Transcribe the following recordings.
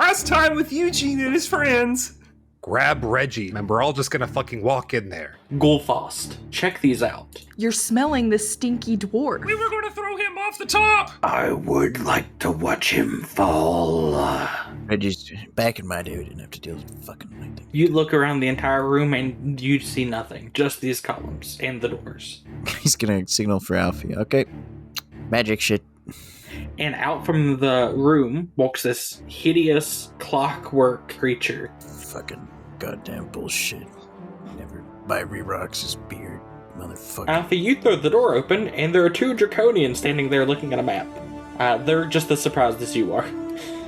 Last time with Eugene and his friends. Grab Reggie, and we're all just gonna fucking walk in there. Gulfast, check these out. You're smelling the stinky dwarf. We were gonna throw him off the top! I would like to watch him fall. Reggie's back in my day. We didn't have to deal with fucking like that. You look around the entire room and you see nothing. Just these columns and the doors. He's gonna signal for Alfie. Okay. Magic shit. And out from the room walks this hideous clockwork creature. Fucking goddamn bullshit. Never buy Rerox's beard, motherfucker. Alfie, you throw the door open, and there are two draconians standing there looking at a map. They're just as surprised as you are.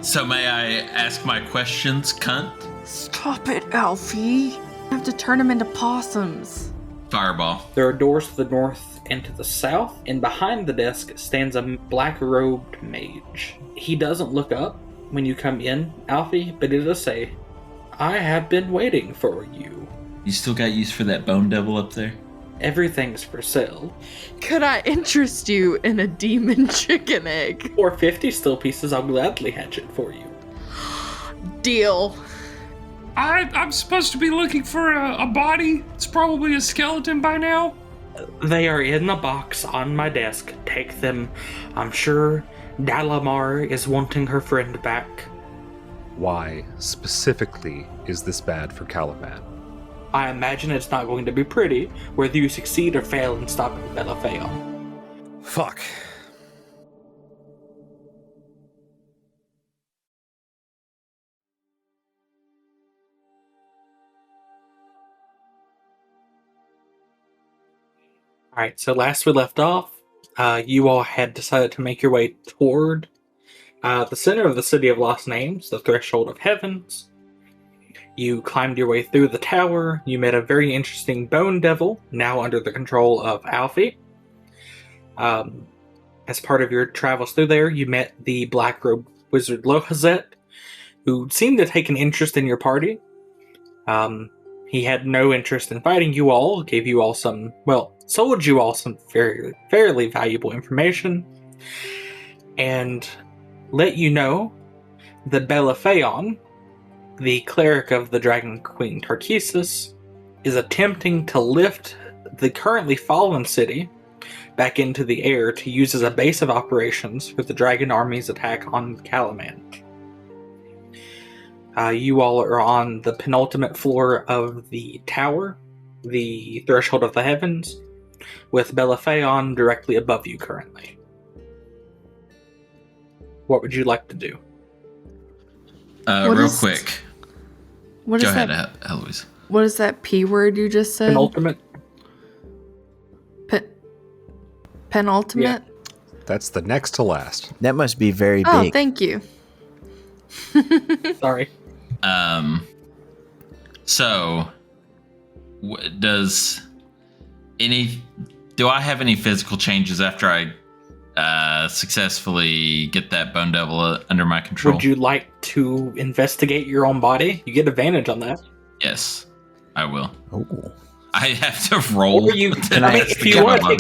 So may I ask my questions, cunt? Stop it, Alfie. I have to turn him into possums. Fireball. There are doors to the north and to the south, and behind the desk stands a black-robed mage. He doesn't look up when you come in, Alfie, but it does say, "I have been waiting for you. You still got use for that bone devil up there? Everything's for sale. Could I interest you in a demon chicken egg? For 50 still pieces, I'll gladly hatch it for you." Deal. I'm supposed to be looking for a body. It's probably a skeleton by now. They are in a box on my desk. Take them. I'm sure Dalamar is wanting her friend back. Why, specifically, is this bad for Caliban? I imagine it's not going to be pretty, whether you succeed or fail in stopping Belephaion. Fuck. Alright, so last we left off, you all had decided to make your way toward the center of the City of Lost Names, the Threshold of Heavens. You climbed your way through the tower. You met a very interesting bone devil, now under the control of Alfie. As part of your travels through there, you met the black-robed wizard Lohazet, who seemed to take an interest in your party. He had no interest in fighting you all, gave you all some, sold you all some fairly valuable information, and let you know that Belephaion, the cleric of the Dragon Queen Tarkesis, is attempting to lift the currently fallen city back into the air to use as a base of operations for the Dragon Army's attack on Calaman. You all are on the penultimate floor of the tower, the Threshold of the Heavens, with Belephaion directly above you currently. What would you like to do? Real quick. What Go is ahead, that? Eloise. What is that P word you just said? Penultimate? Penultimate? That's the next to last. That must be very Oh, big. thank you. Sorry. So, do I have any physical changes after I successfully get that bone devil under my control? Would you like to investigate your own body? You get advantage on that. Yes, I will. Oh. I have to roll. Or you, to if you want to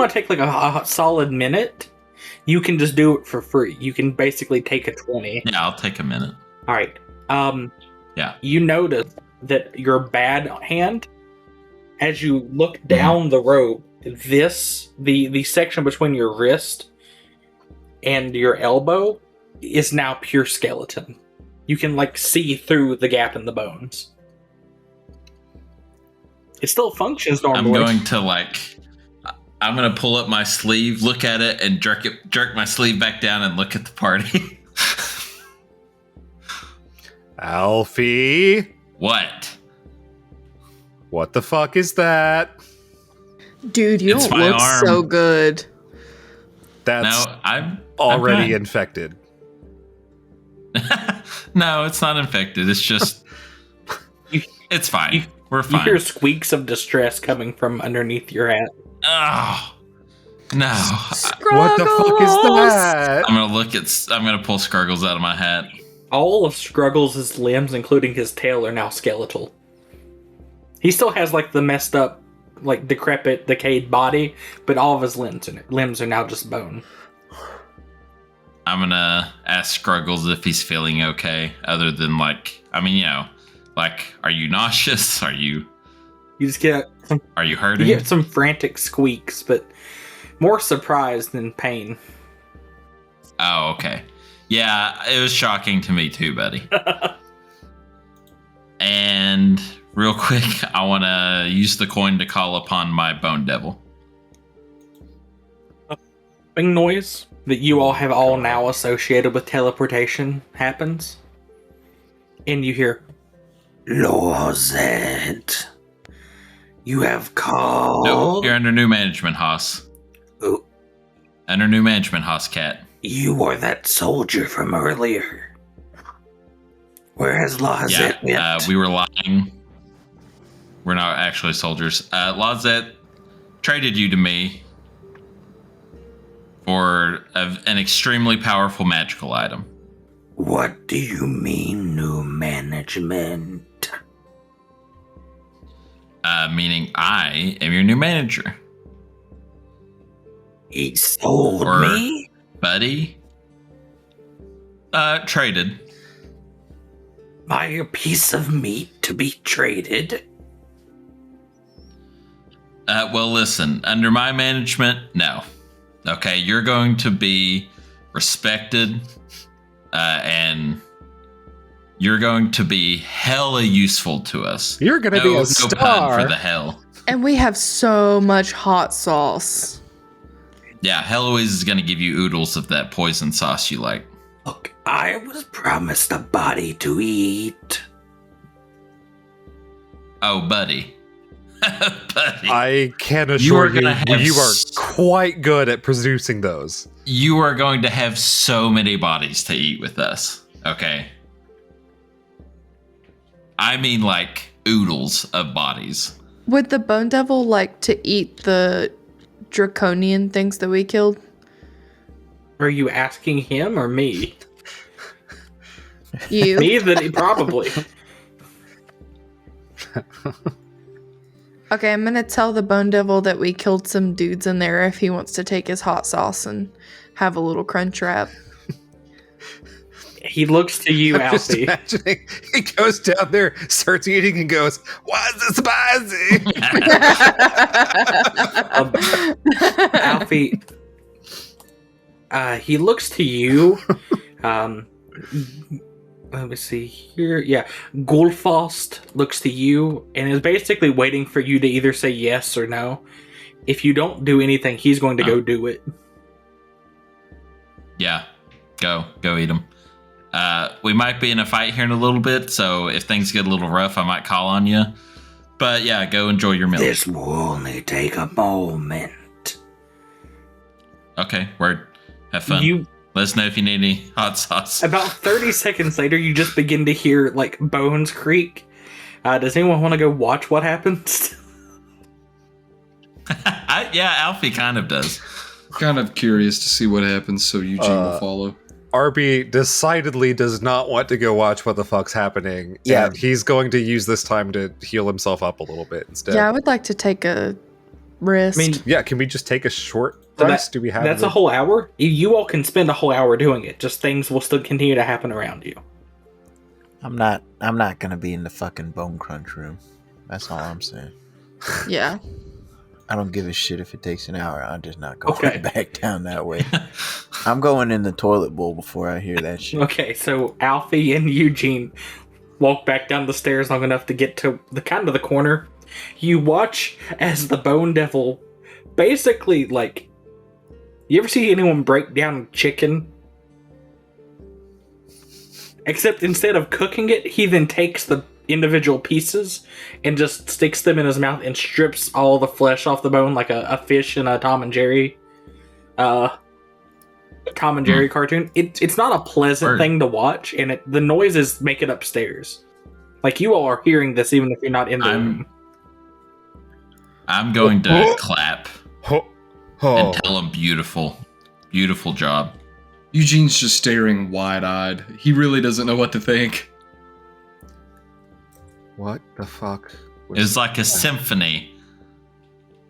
take like a solid minute, you can just do it for free. You can basically take a 20. Yeah, I'll take a minute. All right. Yeah. You notice that your bad hand, as you look down the robe, the section between your wrist and your elbow is now pure skeleton. You can see through the gap in the bones. It still functions normally. I'm going to pull up my sleeve, look at it, and jerk my sleeve back down and look at the party. Alfie? What? What the fuck is that? Dude, you It's don't my look arm. so good. That's No, I'm already fine. infected. No, it's not infected. It's just... it's fine. We're You fine. hear squeaks of distress coming from underneath your hat. Oh, no. What the fuck is that? I'm gonna pull Scargles out of my hat. All of Scruggles' limbs, including his tail, are now skeletal. He still has the messed up, decrepit, decayed body, but all of his limbs are now just bone. I'm gonna ask Scruggles if he's feeling okay, other than are you nauseous? Are you just get some, hurting? you get some frantic squeaks, but more surprise than pain. Oh, okay. Yeah, it was shocking to me too, buddy. And real quick, I want to use the coin to call upon my Bone Devil. Noise that you all have all now associated with teleportation happens, and you hear, Lozette, you have called. Nope, you're under new management, Haas. Oh, Under new management, Haas Cat. you are that soldier from earlier. Where has Lozette went? We were lying. We're not actually soldiers. Lozette traded you to me for an extremely powerful magical item. What do you mean, new management? Meaning I am your new manager. He sold Or me? buddy. Traded. Buy a piece of meat to be traded? Well, listen, under my management, no. Okay, you're going to be respected, and you're going to be hella useful to us. You're going to be a star. No pun for the hell. And we have so much hot sauce. Yeah, Heloise is going to give you oodles of that poison sauce you like. Look, I was promised a body to eat. Oh, buddy. Buddy. I can assure you, have you are quite good at producing those. You are going to have so many bodies to eat with us. Okay. I mean, like, oodles of bodies. Would the Bone Devil like to eat the draconian things that we killed? are you asking him or me? You. Me, then probably. Okay, I'm gonna tell the Bone Devil that we killed some dudes in there if he wants to take his hot sauce and have a little crunch wrap. He looks to you, I'm just Alfie. imagining he goes down there, starts eating, and goes, "Why is this spicy?" Alfie, he looks to you. Let me see here. Yeah, Gulfast looks to you and is basically waiting for you to either say yes or no. If you don't do anything, he's going to go do it. Yeah, go eat them. We might be in a fight here in a little bit, so if things get a little rough, I might call on you. But yeah, go enjoy your meal. This will only take a moment. Okay, word. Have fun. Let us know if you need any hot sauce. About 30 seconds later, you just begin to hear, like, bones creak. Does anyone want to go watch what happens? Yeah, Alfie kind of does. Kind of curious to see what happens, so Eugene will follow. Arby decidedly does not want to go watch what the fuck's happening. Yeah. And he's going to use this time to heal himself up a little bit instead. Yeah, I would like to take a rest. I mean, Yeah, can we just take a short So rest? Do we have that's a whole hour. You all can spend a whole hour doing it. Just things will still continue to happen around you. I'm not gonna be in the fucking bone crunch room. That's all I'm saying. Yeah. I don't give a shit if it takes an hour. I'm just not going Okay. back down that way. I'm going in the toilet bowl before I hear that shit. Okay, so Alfie and Eugene walk back down the stairs long enough to get to the kind of the corner. You watch as the Bone Devil basically, like, you ever see anyone break down chicken? Except instead of cooking it, he then takes the individual pieces and just sticks them in his mouth and strips all the flesh off the bone like a fish in a Tom and Jerry cartoon. It's not a pleasant thing to watch, and the noises make it upstairs. Like, you all are hearing this even if you're not in the room. I'm going to clap Oh. and tell him beautiful job. Eugene's just staring wide-eyed. He really doesn't know what to think. What the fuck? It's like a symphony.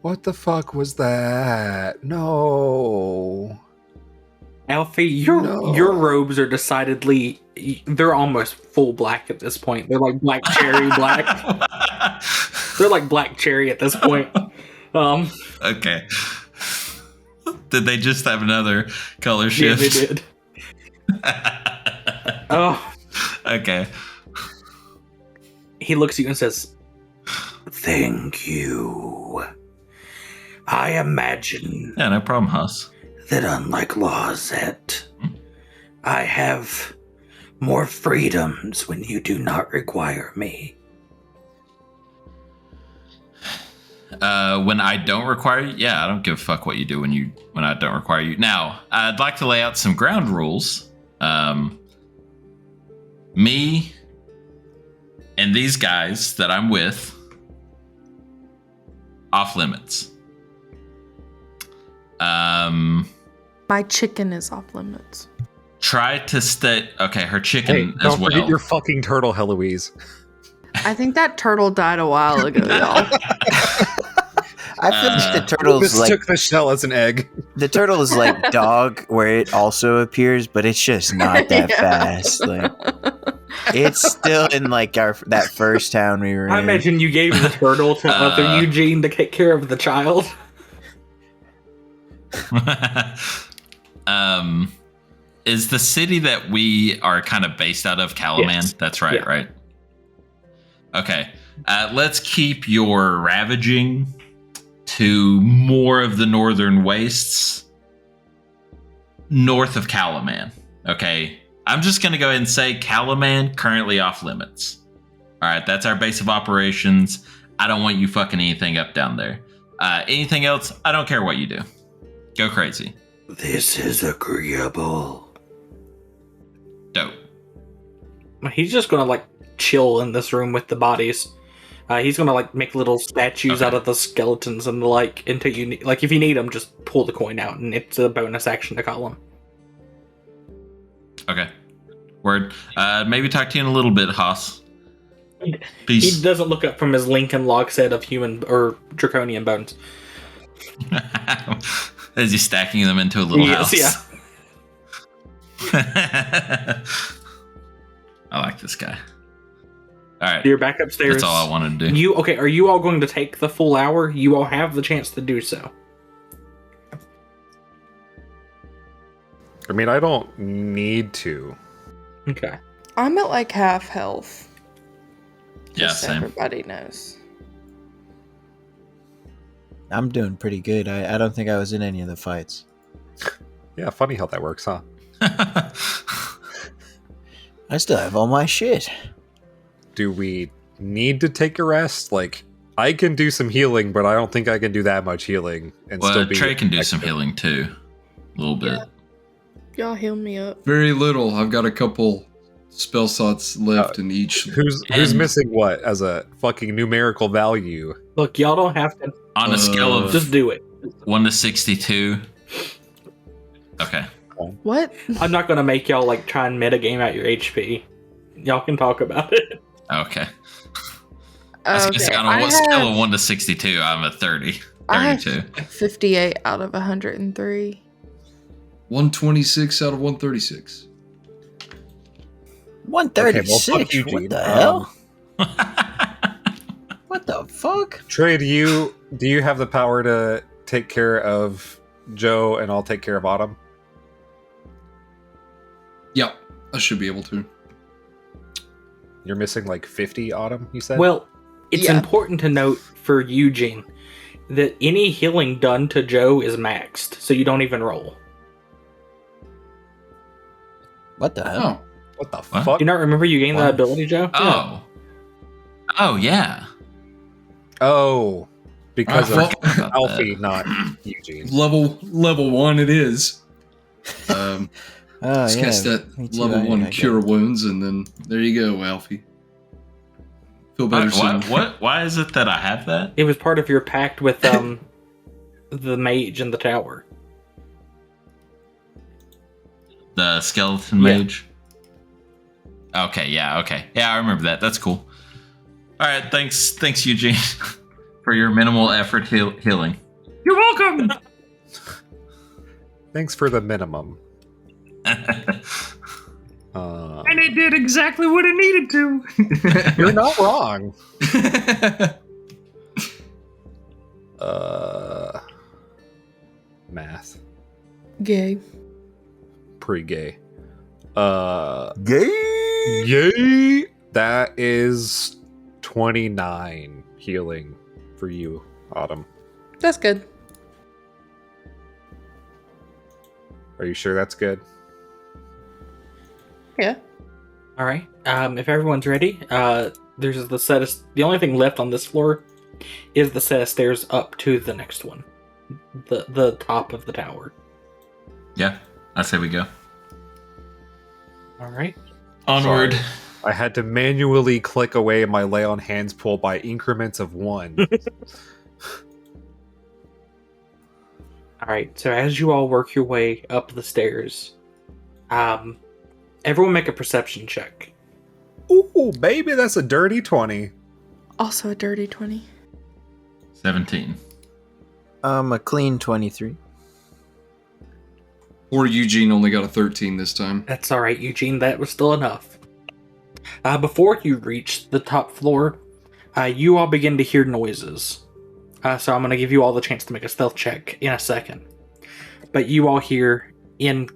What the fuck was that? No. Alfie, your robes are decidedly, they're almost full black at this point. They're like black cherry black. They're like black cherry at this point. Okay. Did they just have another color shift? Yeah, they did. Oh. Okay. He looks at you and says, Thank you. I imagine Yeah, no problem, Huss. that unlike Lawzette, I have more freedoms when you do not require me. When I don't require you, yeah, I don't give a fuck what you do when I don't require you. Now, I'd like to lay out some ground rules. Me and these guys that I'm with, off limits. My chicken is off limits. Try to stay. Okay, her chicken Hey, as don't well. forget your fucking turtle, Heloise. I think that turtle died a while ago, y'all. I feel like the turtle's This like took the shell as an egg. the turtle is like dog, where it also appears, but it's just not that Yeah. fast. Like it's still in like that first town we were I in. imagine you gave the turtle to Mother Eugene to take care of the child. Is the city that we are kind of based out of Calaman? Yes. That's right, Yeah. right? Okay. Let's keep your ravaging to more of the northern wastes north of Calaman. Okay. I'm just going to go ahead and say Calaman currently off limits. All right. That's our base of operations. I don't want you fucking anything up down there. Anything else? I don't care what you do. Go crazy. This is agreeable. Dope. He's just gonna like chill in this room with the bodies. He's gonna like make little statues Okay. out of the skeletons and like until you need, like if you need them, just pull the coin out and it's a bonus action to call them. Okay. Word. Maybe talk to you in a little bit, Haas. He Peace. doesn't look up from his Lincoln log set of human or draconian bones. As he's stacking them into a little Yes, house. yeah. I like this guy. All right. You're back upstairs. That's all I wanted to do. You okay? Are you all going to take the full hour? You all have the chance to do so. I mean, I don't need to. Okay. I'm at like half health. Yeah, Just so same. everybody knows. I'm doing pretty good. I don't think I was in any of the fights. Yeah, funny how that works, huh? I still have all my shit. Do we need to take a rest? Like, I can do some healing, but I don't think I can do that much healing and still Well, be. Trey can do some effective. healing too. A little bit. Y'all heal me up. Very little. I've got a couple spell slots left in each. Who's And- missing what as a fucking numerical value? Look, y'all don't have to. On a scale of Just do it. 1 to 62. Okay. What? I'm not gonna make y'all like try and metagame out your HP. Y'all can talk about it. Okay. I was gonna say, on a scale of 1 to 62, I'm a 30. I have 32. 58 out of 103. 126 out of 136. 136. fuck you, What Gene. the hell? What the fuck? Trey, do you have the power to take care of Joe and I'll take care of Autumn? Yep, I should be able to. You're missing like 50 Autumn, you said? Well, it's Yeah. important to note for Eugene that any healing done to Joe is maxed, so you don't even roll. What the hell? Oh, what the What? fuck? Do you not remember you gained that What? ability, Joe? Oh. Oh, yeah. Oh, because I of forgot about Alfie, not Eugene. level 1 it is. Oh, Let's yeah. cast that me too. level I 1 get cure it. wounds, and then there you go, Alfie. Feel better soon. What? Why is it that I have that? It was part of your pact with the mage in the tower. The skeleton Yeah. mage? Okay, yeah, okay. Yeah, I remember that. That's cool. All right, thanks, Eugene, for your minimal effort healing. You're welcome. Thanks for the minimum. And it did exactly what it needed to. You're not wrong. Math. Gay. Pretty gay. Gay. Yay! That is 29 healing for you, Autumn. That's good. Are you sure that's good? Yeah. All right. If everyone's ready, there's the set of the only thing left on this floor is the set of stairs up to the next one, the top of the tower. Yeah, I say we go. All right. Onward. Sorry. I had to manually click away my lay on hands pull by increments of 1. All right. So as you all work your way up the stairs, everyone make a perception check. Ooh, baby, that's a dirty 20. Also a dirty 20. 17. A clean 23. Or Eugene only got a 13 this time. That's all right, Eugene. That was still enough. Before you reach the top floor, you all begin to hear noises. So I'm going to give you all the chance to make a stealth check in a second. But you all hear in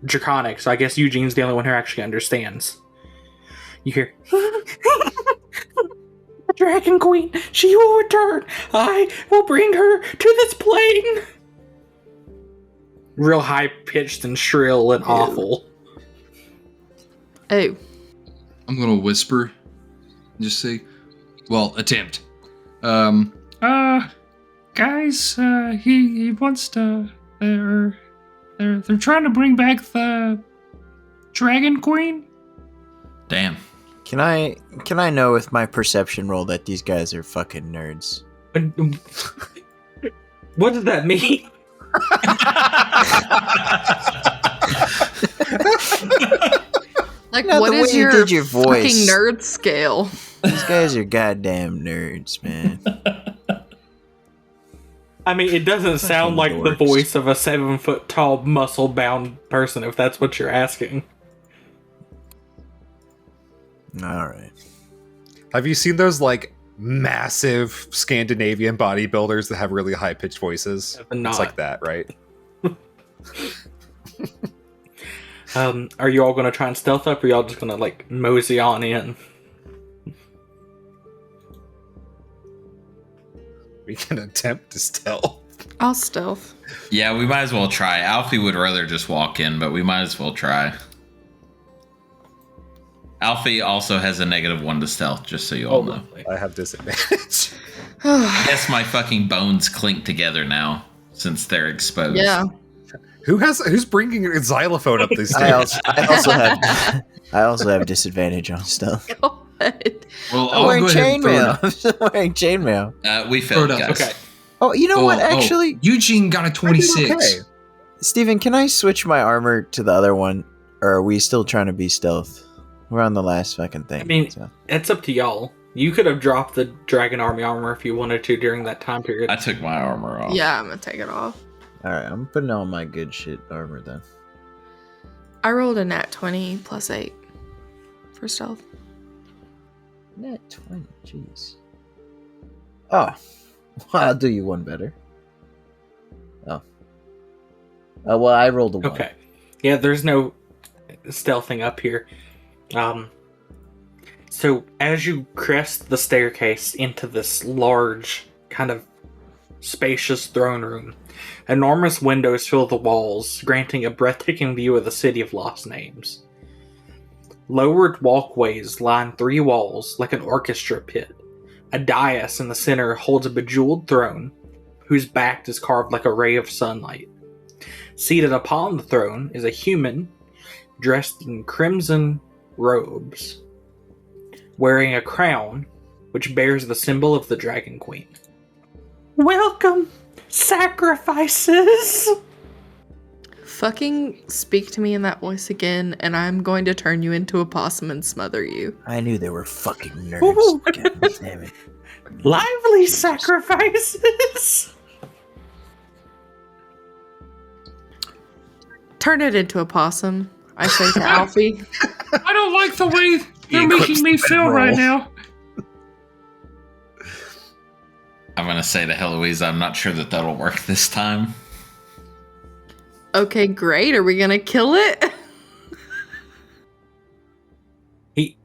Draconic, so I guess Eugene's the only one who actually understands. You hear, the Dragon Queen, she will return. I will bring her to this plane. Real high-pitched and shrill and awful. Oh. I'm gonna whisper. Just say, well, attempt. Guys, he wants to. They're trying to bring back the Dragon Queen. Damn. Can I know with my perception roll that these guys are fucking nerds? What does that mean? Like, No, what the is way you your, did your fucking voice. nerd scale? These guys are goddamn nerds, man. I mean, it doesn't sound like the dorks. voice of a 7-foot-tall, muscle-bound person, if that's what you're asking. All right. Have you seen those, like, massive Scandinavian bodybuilders that have really high-pitched voices? Not. It's like that, right? Are you all going to try and stealth up, or are y'all just going to, like, mosey on in? We can attempt to stealth. I'll stealth. Yeah, we might as well try. Alfie would rather just walk in, but we might as well try. Alfie also has a -1 to stealth, just so you all know. Lovely. I have disadvantage. I guess my fucking bones clink together now, since they're exposed. Yeah. Who's bringing a xylophone up these I stairs? also have disadvantage on stealth. Go ahead. Well, I'm I'll wearing go ahead and throw it chainmail. out. I'm still wearing chainmail. We failed, Throw it out. guys. Okay. Oh, you know what? Actually, Eugene got a 26. Okay. Steven, can I switch my armor to the other one? Or are we still trying to be stealth? We're on the last fucking thing. I mean, so. it's up to y'all. You could have dropped the Dragon Army armor if you wanted to during that time period. I took my armor off. Yeah, I'm gonna take it off. Alright, I'm putting on my good shit armor then. I rolled a nat 20 plus 8 for stealth. Net 20, jeez. Oh, well, I'll do you one better. Oh. Well, I rolled a 1. Okay. Yeah, there's no stealthing up here. So as you crest the staircase into this large, kind of spacious throne room, enormous windows fill the walls, granting a breathtaking view of the city of lost names. Lowered walkways line 3 walls like an orchestra pit. A dais in the center holds a bejeweled throne, whose back is carved like a ray of sunlight. Seated upon the throne is a human dressed in crimson robes, wearing a crown which bears the symbol of the Dragon Queen. Welcome, sacrifices! Fucking speak to me in that voice again, and I'm going to turn you into a possum and smother you. I knew they were fucking nerds. Ooh. God damn it. Lively sacrifices! Turn it into a possum, I say to Alfie. I don't like the way they're equips making me the feel bedroll. right now. I'm gonna say to Heloise, I'm not sure that that'll work this time. Okay, great. Are we gonna kill it?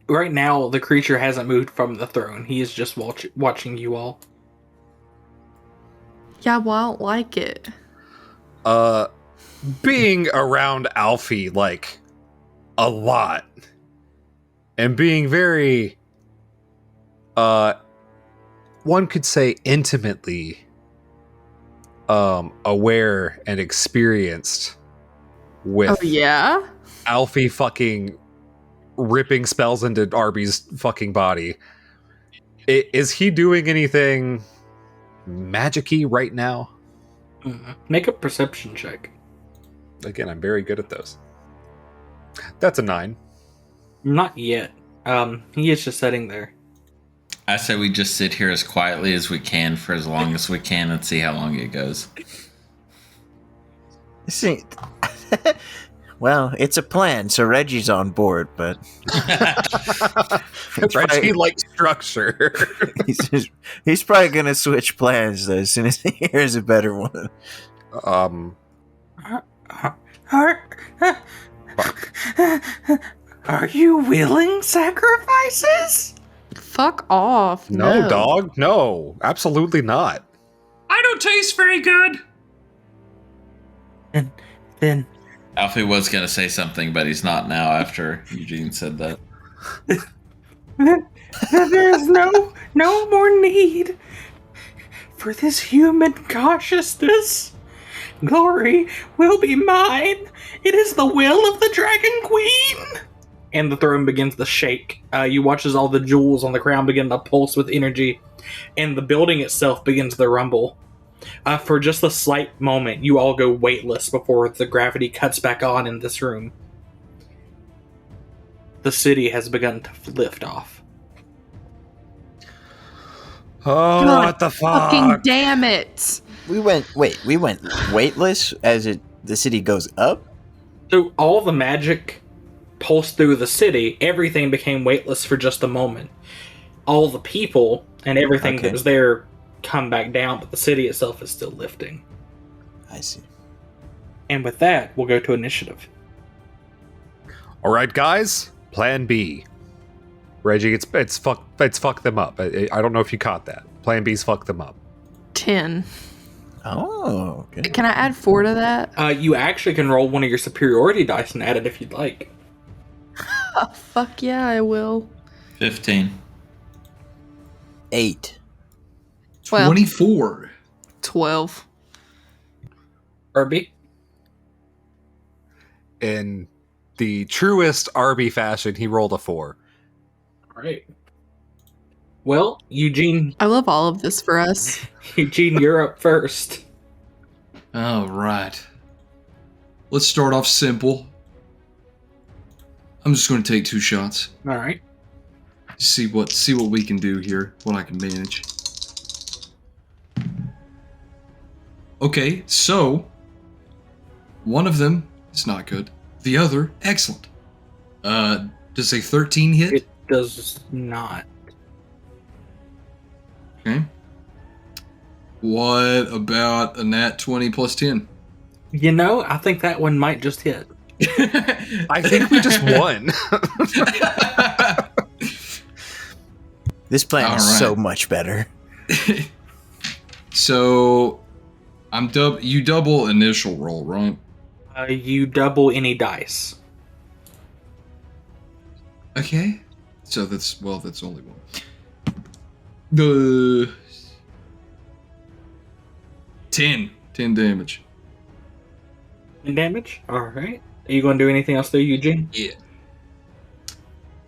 Right now, the creature hasn't moved from the throne. He is just watching you all. Yeah, well, I don't like it. Being around Alfie, like, a lot, and being very, one could say intimately, aware and experienced with Oh, yeah? Alfie fucking ripping spells into Arby's fucking body. Is he doing anything magic-y right now? Make a perception check. Again, I'm very good at those. That's a 9. Not yet. He is just sitting there. I say we just sit here as quietly as we can for as long as we can and see how long it goes. See, well, it's a plan, so Reggie's on board, but Reggie likes structure. he's probably gonna switch plans though as soon as he hears a better one. Are you willing sacrifices? Fuck off. No, dog. No, absolutely not. I don't taste very good. Then Alfie was gonna say something, but he's not now after Eugene said that. there's no more need for this human cautiousness. Glory will be mine. It is the will of the Dragon Queen. And the throne begins to shake. You watch as all the jewels on the crown begin to pulse with energy, and the building itself begins to rumble. For just a slight moment, you all go weightless before the gravity cuts back on in this room. The city has begun to lift off. Oh, God what the Fucking fuck? damn it. We went weightless as the city goes up. So all the magic pulsed through the city. Everything became weightless for just a moment. All the people and everything that was there come back down, but the city itself is still lifting. I see. And with that, we'll go to initiative. All right, guys. Plan B. Reggie, it's fuck them up. I don't know if you caught that. Plan B's fuck them up. 10. Oh, okay. Can I add 4 to that? You actually can roll one of your superiority dice and add it if you'd like. Oh, fuck yeah, I will. 15. 8. 12. 24. 12. Arby? In the truest Arby fashion, he rolled a 4. Alright. Well, Eugene, I love all of this for us. you're up first. All right. Let's start off simple. I'm just going to take 2 shots. Alright. See what we can do here. What I can manage. Okay, so one of them is not good. The other, excellent. Does a 13 hit? It does not. Okay. What about a nat 20 plus 10? You know, I think that one might just hit. I think we just won. This plan All is right. so much better. So I'm you double initial roll, right? You double any dice. Okay. So that's only one. The 10 damage. Damage? Alright. Are you going to do anything else there, Eugene? Yeah.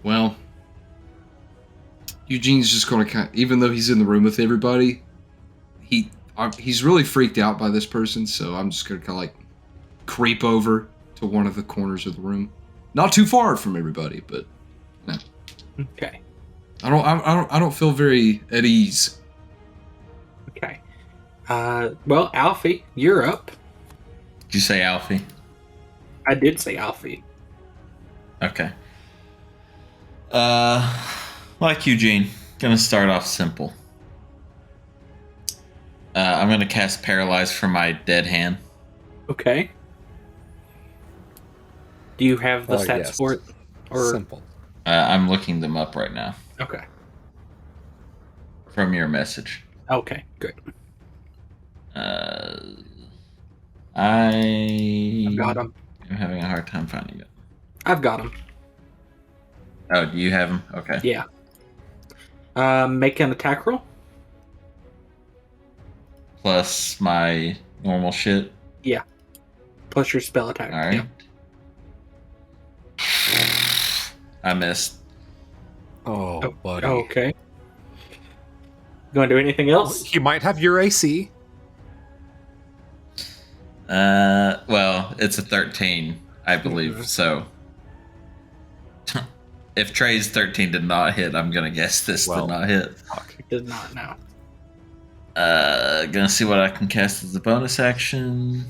Well, Eugene's just going to even though he's in the room with everybody, he's really freaked out by this person, so I'm just going to kind of like creep over to one of the corners of the room. Not too far from everybody, but no. Okay. I don't feel very at ease. Okay. Well, Alfie, you're up. Did you say Alfie? I did say Alfie. Okay. Like Eugene, gonna start off simple. I'm gonna cast Paralyze from my dead hand. Okay. Do you have the stats yes. for it? Or Simple. I'm looking them up right now okay. from your message. Okay, good. I've got him. I'm having a hard time finding it. I've got him. Oh, do you have him? Okay. Yeah. Make an attack roll. Plus my normal shit. Yeah. Plus your spell attack. All right. Yeah. I missed. Oh, buddy. Okay. You gonna do anything else? He might have your AC. Well, it's a 13, I believe. So, if Trey's 13 did not hit, I'm gonna guess this Well, did not hit. Did not know. Gonna see what I can cast as a bonus action.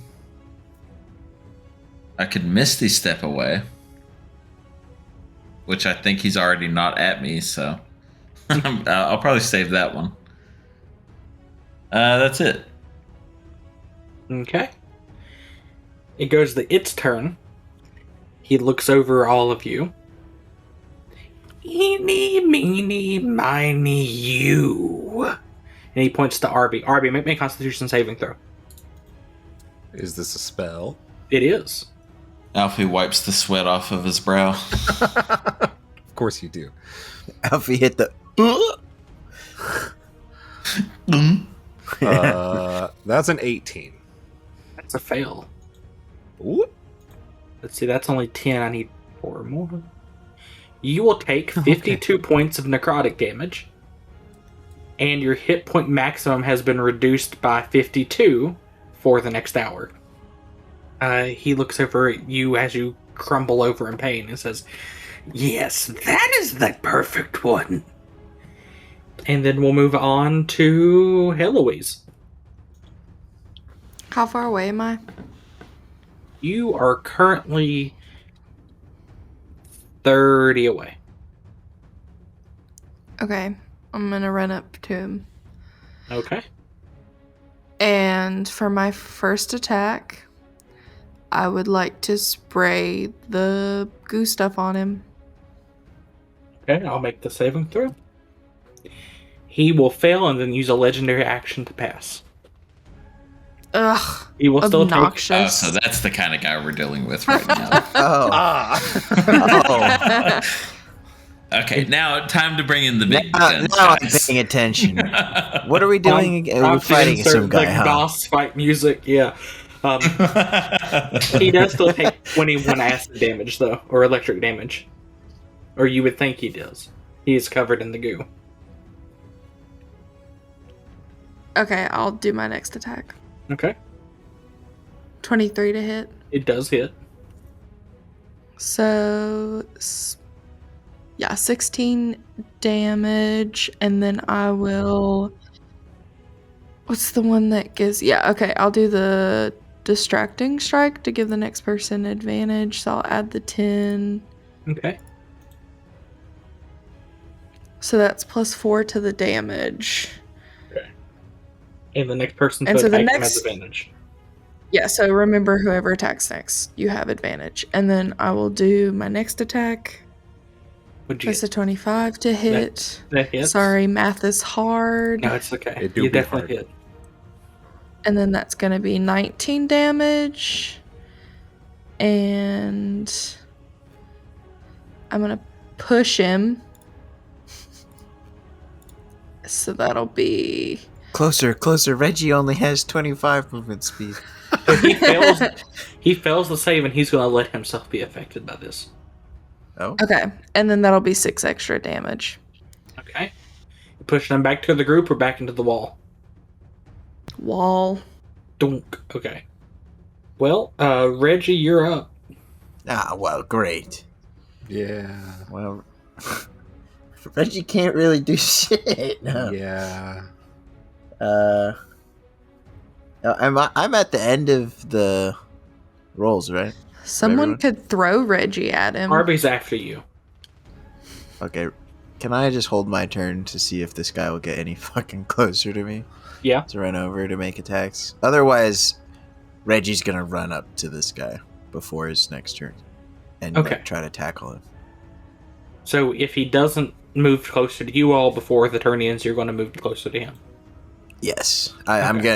I could Misty Step away, which I think he's already not at me, so I'll probably save that one. That's it. Okay. It goes to its turn. He looks over all of you. Eeny, meeny, miny, you. And he points to Arby. Arby, make me a Constitution saving throw. Is this a spell? It is. Alfie wipes the sweat off of his brow. Of course you do. Alfie hit the. That's an 18. That's a fail. Ooh. Let's see, that's only 10. I need 4 more. You will take 52 points of necrotic damage. And your hit point maximum has been reduced by 52 for the next hour. He looks over at you as you crumble over in pain and says, "Yes, that is the perfect one." And then we'll move on to Heloise. How far away am I? You are currently 30 away. Okay, I'm gonna run up to him. Okay. And for my first attack, I would like to spray the goo stuff on him. Okay, I'll make the saving throw. He will fail and then use a legendary action to pass. Ugh, He will still obnoxious. So that's the kind of guy we're dealing with right now. Oh. Oh. Okay, now time to bring in the big Now guns, I'm guys. paying attention. What are we doing again? We're fighting some guy, like huh? boss fight music, yeah. He does still take 21 acid damage, though, or electric damage. Or you would think he does. He is covered in the goo. Okay, I'll do my next attack. Okay. 23 to hit. It does hit. So, yeah, 16 damage, and then I will... What's the one that gives... Yeah, okay, I'll do the distracting strike to give the next person advantage, so I'll add the 10. Okay. So that's plus 4 to the damage. Okay. And the next person to And so the attack him next- has advantage. Yeah, so remember, whoever attacks next, you have advantage. And then I will do my next attack. What'd you That's get? a 25 to hit. That hits? Sorry, math is hard. No, it's okay. It do You be definitely hard. hit. And then that's going to be 19 damage. And I'm going to push him. So that'll be... Closer, closer. Reggie only has 25 movement speed. So he fails the save, and he's going to let himself be affected by this. Oh. Okay. And then that'll be 6 extra damage. Okay. You pushing him back to the group or back into the wall? Wall. Dunk. Okay. Well, Reggie, you're up. Ah, well, great. Yeah. Well, Reggie can't really do shit. No. Yeah. I'm at the end of the rolls, right? Someone Everyone? could throw Reggie at him. Arby's after you. Okay. Can I just hold my turn to see if this guy will get any fucking closer to me? Yeah. To run over to make attacks? Otherwise, Reggie's gonna run up to this guy before his next turn. And Okay. like, try to tackle him. So if he doesn't move closer to you all before the turn ends, you're going to move closer to him. Yes. I'm Okay.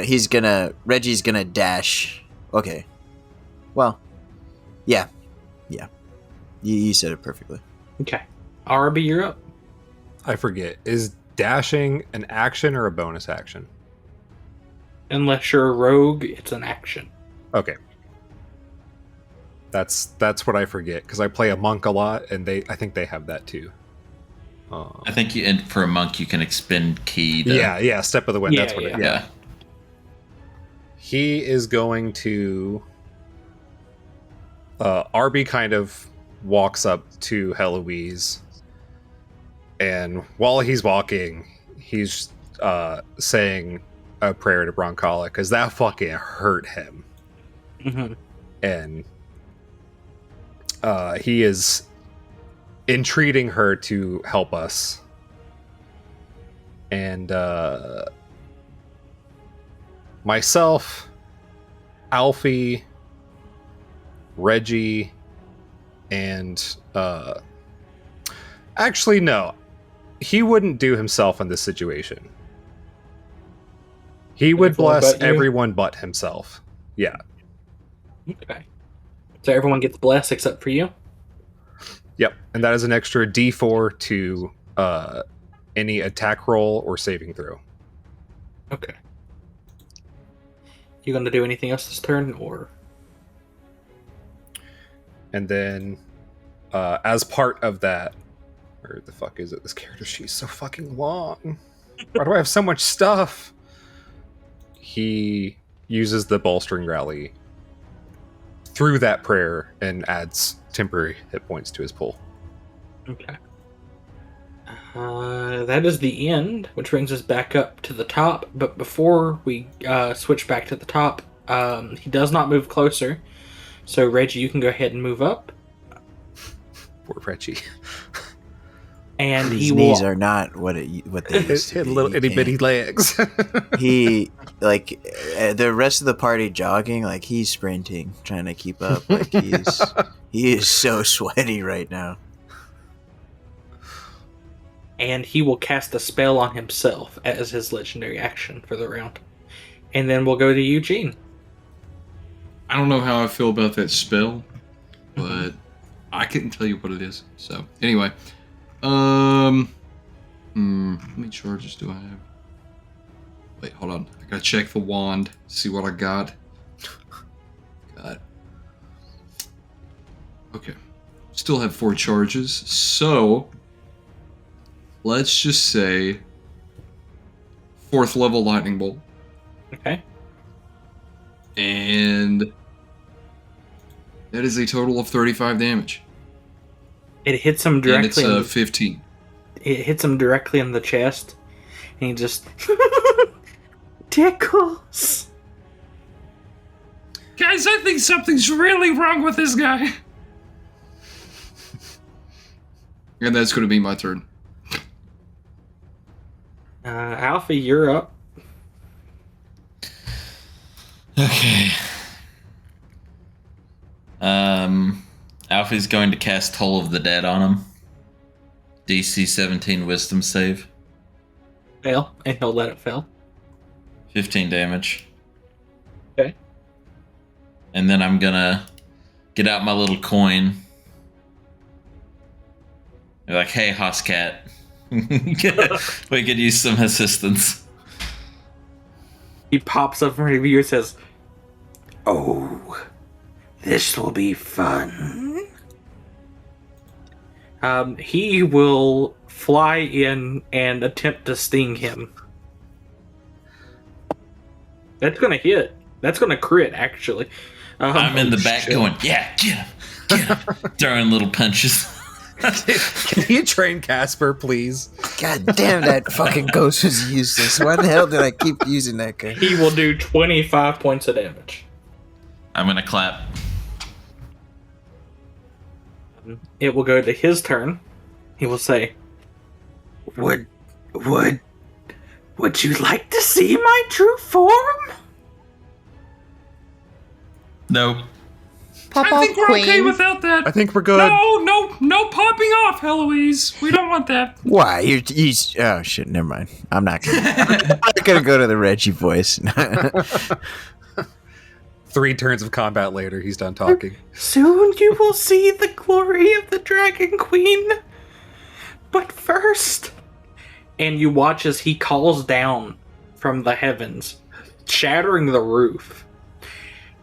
Reggie's gonna dash. Okay. Well, yeah. Yeah. You said it perfectly. Okay. Arby, you're up. I forget. Is dashing an action or a bonus action? Unless you're a rogue, it's an action. Okay. That's what I forget because I play a monk a lot, and I think they have that too. I think and for a monk you can expend ki. To, Yeah, step of the wind. Yeah, That's what it. yeah. He is going to. Arby kind of walks up to Heloise, and while he's walking, he's saying a prayer to Broncala because that fucking hurt him, Mm-hmm. and he is entreating her to help us, and myself, Alfie, Reggie, and actually no, he wouldn't do himself in this situation. He would Everyone bless but you? everyone but himself. Yeah. Okay. So everyone gets blessed except for you? Yep. And that is an extra D4 to any attack roll or saving throw. Okay. You going to do anything else this turn, or? And then as part of that, where the fuck is it? This character sheet's so fucking long. Why do I have so much stuff? He uses the bolstering rally through that prayer and adds temporary hit points to his pull. Okay. That is the end, which brings us back up to the top. But before we switch back to the top, he does not move closer. So, Reggie, you can go ahead and move up. Poor Reggie. And His he knees will. are not what they used to Hit be. little He itty can't- bitty legs. He like the rest of the party jogging, like he's sprinting, trying to keep up. Like he is so sweaty right now. And he will cast a spell on himself as his legendary action for the round. And then we'll go to Eugene. I don't know how I feel about that spell, but I couldn't tell you what it is. So anyway, how many charges do I have? Wait, hold on. I gotta check the wand, see what I got. Okay, still have 4 charges. So let's just say 4th level lightning bolt, Okay. and that is a total of 35 damage. It hits him And it's directly. 15. It hits him directly in the chest. And he just tickles. Guys, I think something's really wrong with this guy. And that's going to be my turn. Alfie, you're up. Okay. Alfie's going to cast Toll of the Dead on him. DC 17 Wisdom save. Fail, and he'll let it fail. 15 damage. Okay. And then I'm gonna get out my little coin. Be like, hey, Hoscat. We could use some assistance. He pops up in front of you and says, "Oh, this will be fun." He will fly in and attempt to sting him. That's gonna hit. That's gonna crit, actually. I'm in the back shit. going, yeah, get him, throwing little punches. Can you train Casper, please? God damn, that fucking ghost was useless. Why the hell did I keep using that guy? He will do 25 points of damage. I'm gonna clap. it will go to his turn. He will say, Would you like to see my true form? Nope. Pop I off, think we're queen. okay without that. I think we're good. No popping off, Heloise. We don't want that. Why? He's oh shit, never mind. I'm not gonna go to the Reggie voice. 3 turns of combat later, he's done talking. Soon you will see the glory of the Dragon Queen. But first, and you watch as he calls down from the heavens, shattering the roof.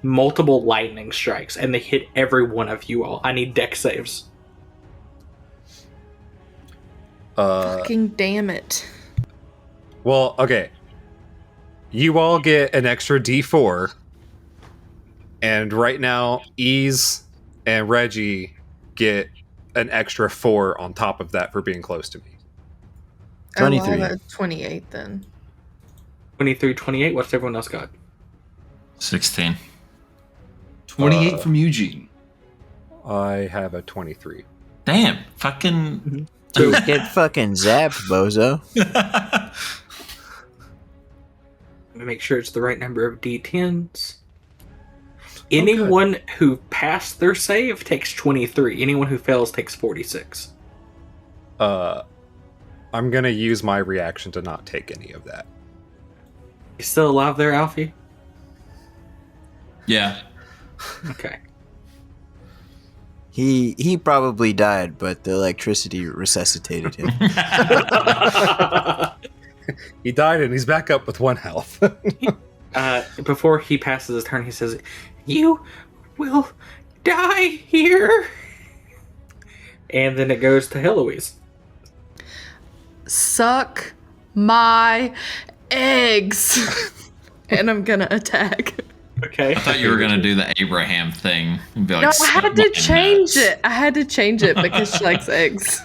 Multiple lightning strikes, and they hit every one of you all. I need deck saves. Fucking damn it. Well, okay. You all get an extra D4, and right now, Ease and Reggie get an extra 4 on top of that for being close to me. 23. Oh, well, I have a 28 then. 23, 28. What's everyone else got? 16. 28 from Eugene. I have a 23. Damn. Fucking. Get fucking zapped, bozo. Let me make sure it's the right number of D10s. Anyone who passed their save takes 23. Anyone who fails takes 46. I'm gonna use my reaction to not take any of that. You still alive there, Alfie? Yeah. Okay. He probably died, but the electricity resuscitated him. He died and he's back up with 1 health. Before he passes his turn, he says, "You will die here." And then it goes to Heloise. Suck my eggs. And I'm gonna attack. Okay. I thought you were gonna do the Abraham thing and be like, No, I "Suck had my to change nuts." it. I had to change it because she likes eggs.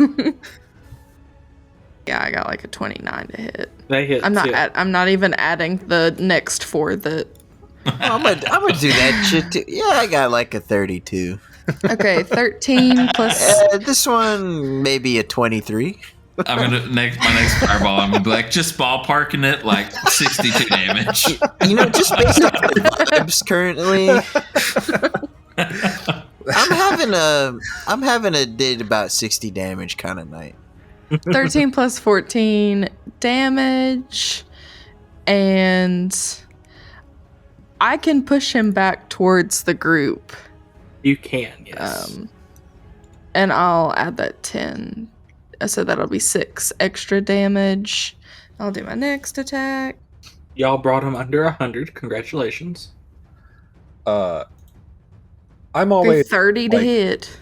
Yeah, I got like a 29 to hit. That hits. I'm not. yeah. I'm not even adding the next 4 that. I'm gonna do that shit too. Yeah, I got like a 32. Okay, 13 plus. This one maybe a 23. I'm gonna my next fireball. I'm gonna be like, just ballparking it like 62 damage. You know, just based on the vibes currently, I'm having a did about 60 damage kind of night. 13 plus 14 damage, and I can push him back towards the group. You can, yes. And I'll add that 10. So that'll be 6 extra damage. I'll do my next attack. Y'all brought him under 100. Congratulations. I'm Okay, always 30 to like- hit.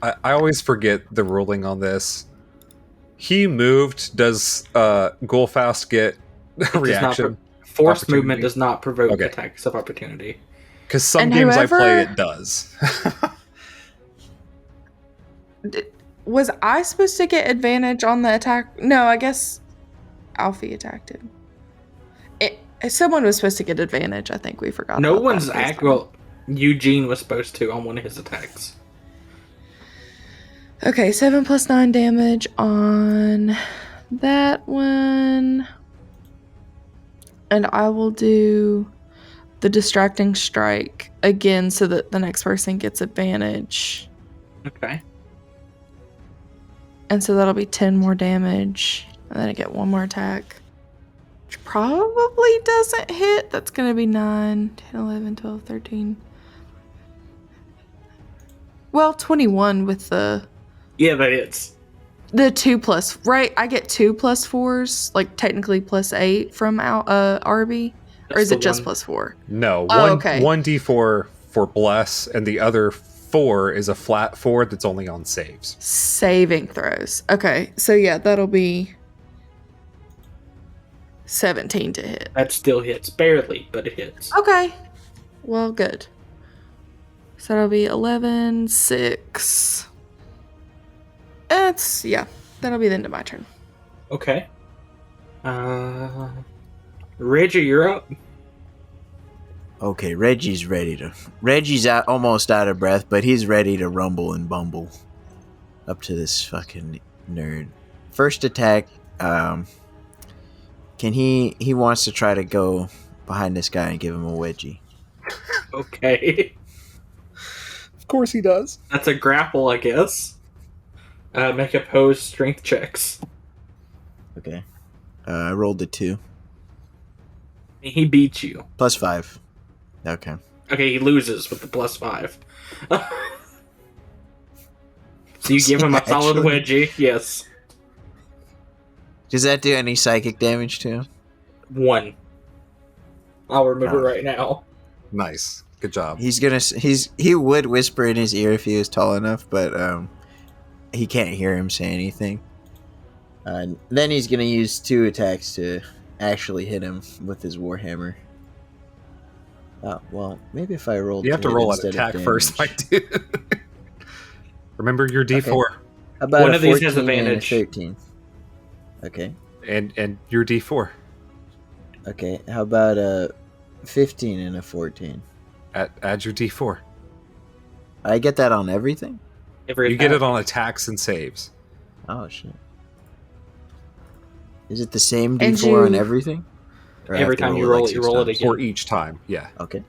I always forget the ruling on this. He moved. Does Gulfast get a reaction? Forced Opportunity. movement does not provoke Okay. attacks of opportunity. Because some And games I play, whoever- it does. Was I supposed to get advantage on the attack? No, I guess Alfie attacked him. Someone was supposed to get advantage. I think we forgot. No about one's that this act. time. Well, Eugene was supposed to on one of his attacks. Okay, 7 plus 9 damage on that one. And I will do the distracting strike again so that the next person gets advantage. Okay. And so that'll be 10 more damage. And then I get one more attack. Which probably doesn't hit. That's going to be 9, 10, 11, 12, 13. Well, 21 with the Yeah, that is. 2 plus, right? I get 2 plus 4s, like technically plus 8 from Arby. Or is That's it the just one. plus 4? No, Oh, okay. 1d4 for bless, and the other 4 is a flat 4 that's only on saves. Saving throws. Okay, so yeah, that'll be 17 to hit. That still hits. Barely, but it hits. Okay. Well, good. So that'll be 11, 6. That'll be the end of my turn. Okay. Reggie, you're up. Okay, Reggie's almost out of breath, but he's ready to rumble and bumble. up to this fucking nerd. First attack, can he wants to try to go behind this guy and give him a wedgie. Okay. Of course he does. That's a grapple, I guess. Make opposed strength checks. Okay. I rolled a 2. He beats you. +5. Okay. Okay, he loses with the +5. So you give him a solid Actually. wedgie. Yes. Does that do any psychic damage to him? 1. I'll remove it Oh. right now. Nice. Good job. He would whisper in his ear if he was tall enough, but he can't hear him say anything. Then he's gonna use 2 attacks to actually hit him with his warhammer. Oh well, maybe if I rolled. You have to hit roll an instead of attack first, my damage. dude. Remember your D4 How about One a of these 14 has and a advantage. 13? Okay. and your D4. Okay. How about a 15 and a 14? Add your D4. I get that on everything. Every You get it attack. on attacks and saves. Oh shit. Is it the same And D4 on you- everything? Or I Every have to time you it roll like it, you 6 roll it times? again. For each time, yeah. Okay.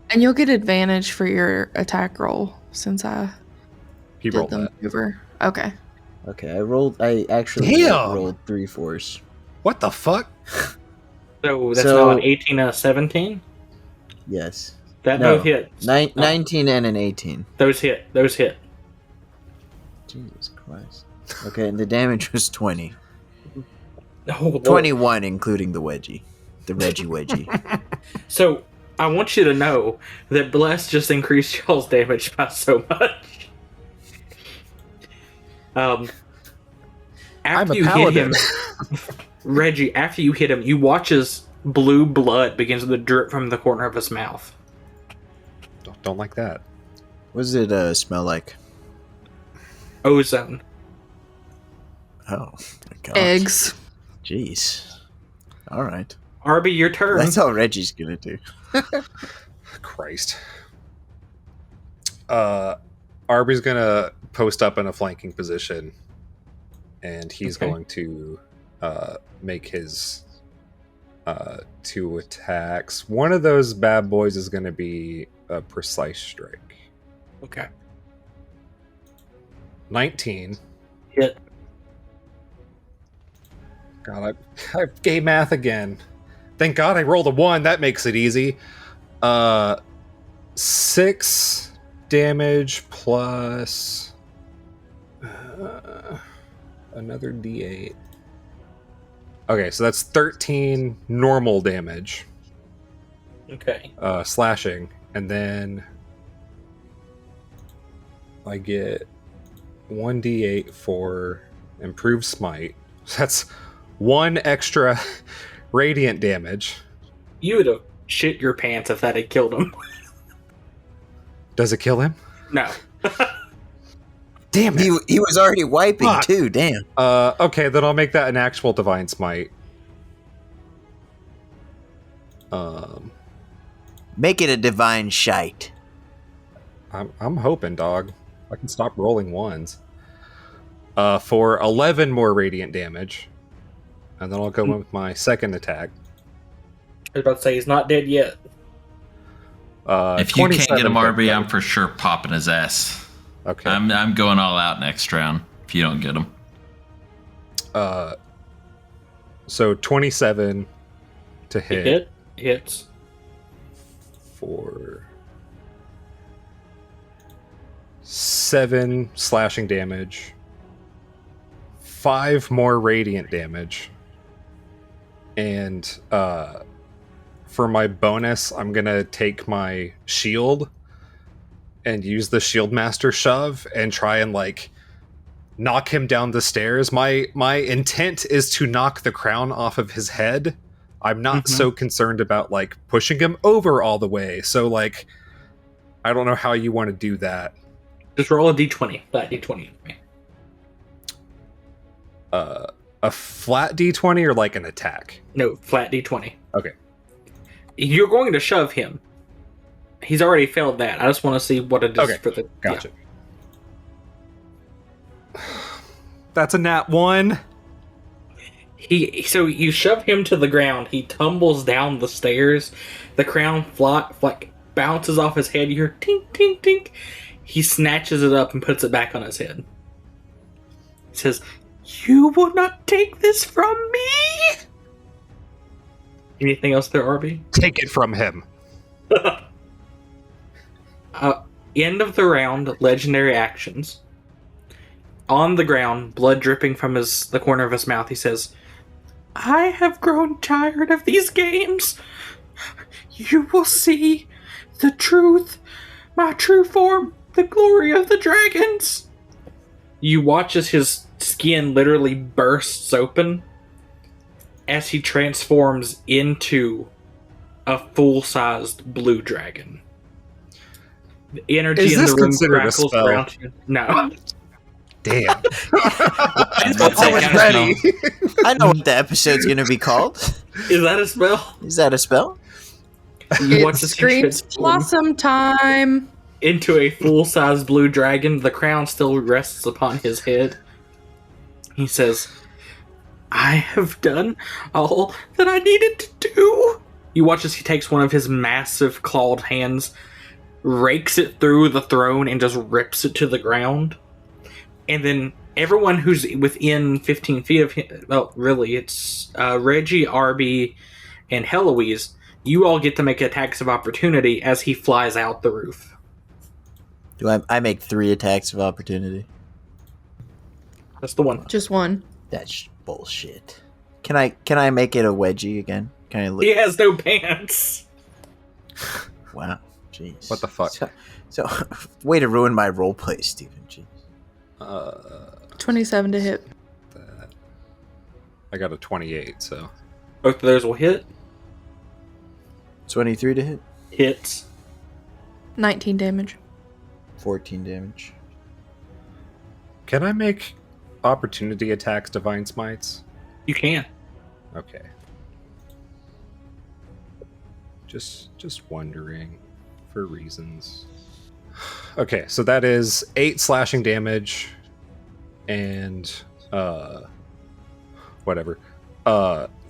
And you'll get advantage for your attack roll since I He did rolled the that. maneuver. Okay. Okay. I actually Damn! rolled 3 4s. What the fuck? So that's So- now an 18 and a 17? Yes. That No. both hit. 19 and an 18. Those hit. Those hit. Jesus Christ. Okay, and the damage was 20. Oh, Lord. 21 including the wedgie. The Reggie wedgie. So I want you to know that Bless just increased y'all's damage by so much. I'm After a you hit paladin. him, Reggie, after you hit him, you watch as blue blood begins to drip from the corner of his mouth. Don't like that. What does it smell like? Ozone. Oh, my gosh. Eggs. Jeez. Alright. Arby, your turn. That's all Reggie's gonna do. Christ. Arby's gonna post up in a flanking position, and he's Okay. going to make his 2 attacks. One of those bad boys is going to be a precise strike. Okay. 19. Hit. God, I gay math again. Thank God I rolled a 1. That makes it easy. 6 damage plus another D8. Okay, so that's 13 normal damage, Okay. slashing, and then I get 1d8 for improved smite. So that's 1 extra radiant damage. You would have shit your pants if that had killed him. Does it kill him? No. Damn it. He was already wiping Fuck. too, damn. Okay, then I'll make that an actual divine smite. Make it a divine shite. I'm hoping, dog. I can stop rolling 1s. For 11 more radiant damage. And then I'll go in with my second attack. I was about to say he's not dead yet. If you can't get 27 him, Arby, hit I'm for sure popping his ass. Okay. I'm going all out next round if you don't get him. So 27 to hit, Hits. for 7 slashing damage, 5 more radiant damage, and for my bonus, I'm gonna take my shield and use the shield master shove and try and like knock him down the stairs. My intent is to knock the crown off of his head. I'm not so concerned about like pushing him over all the way. So like I don't know how you want to do that. Just roll a d20. Flat d20 for me. A flat d20 or like an attack? No, flat d20. Okay. You're going to shove him. He's already failed that. I just want to see what it is Okay, for the. Gotcha. That's a nat 1. So you shove him to the ground. He tumbles down the stairs. The crown bounces off his head. You hear tink, tink, tink. He snatches it up and puts it back on his head. He says, "You will not take this from me." Anything else there, Arby? Take it from him. End of the round, legendary actions. On the ground, blood dripping from the corner of his mouth, he says, "I have grown tired of these games. You will see the truth, my true form, the glory of the dragons." You watch as his skin literally bursts open as he transforms into a full-sized blue dragon. The energy Is in this the room considered a crackles spell? around you. No. Damn. I was ready. I know what the episode's gonna be called. Is that a spell? Is that a spell? You watch It as he screams transforms blossom time. into a full-size blue dragon. The crown still rests upon his head. He says, "I have done all that I needed to do." You watch as he takes one of his massive clawed hands, rakes it through the throne, and just rips it to the ground. And then everyone who's within 15 feet of him, well, really, it's Reggie, Arby, and Heloise. You all get to make attacks of opportunity as he flies out the roof. Do I make 3 attacks of opportunity? That's the one. Just one. That's bullshit. Can I make it a wedgie again? Can I look? He has no pants. Wow. Jeez. What the fuck? So way to ruin my roleplay, Stephen. Jeez. 27 to hit. I got a 28, so. Both of those will hit. 23 to hit. Hits. 19 damage. 14 damage. Can I make opportunity attacks divine smites? You can. Okay. Just wondering for reasons. Okay, so that is 8 slashing damage and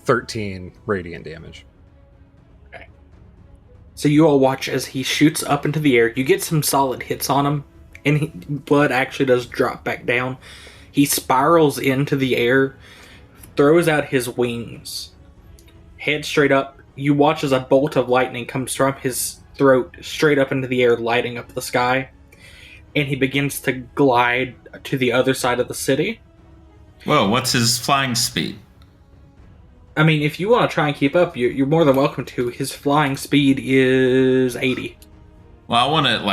13 radiant damage. So you all watch as he shoots up into the air. You get some solid hits on him, and blood actually does drop back down. He spirals into the air, throws out his wings, head straight up. You watch as a bolt of lightning comes from his throat straight up into the air, lighting up the sky, and he begins to glide to the other side of the city. Whoa, what's his flying speed? I mean, if you want to try and keep up, you're more than welcome to. His flying speed is 80. Well, I want to,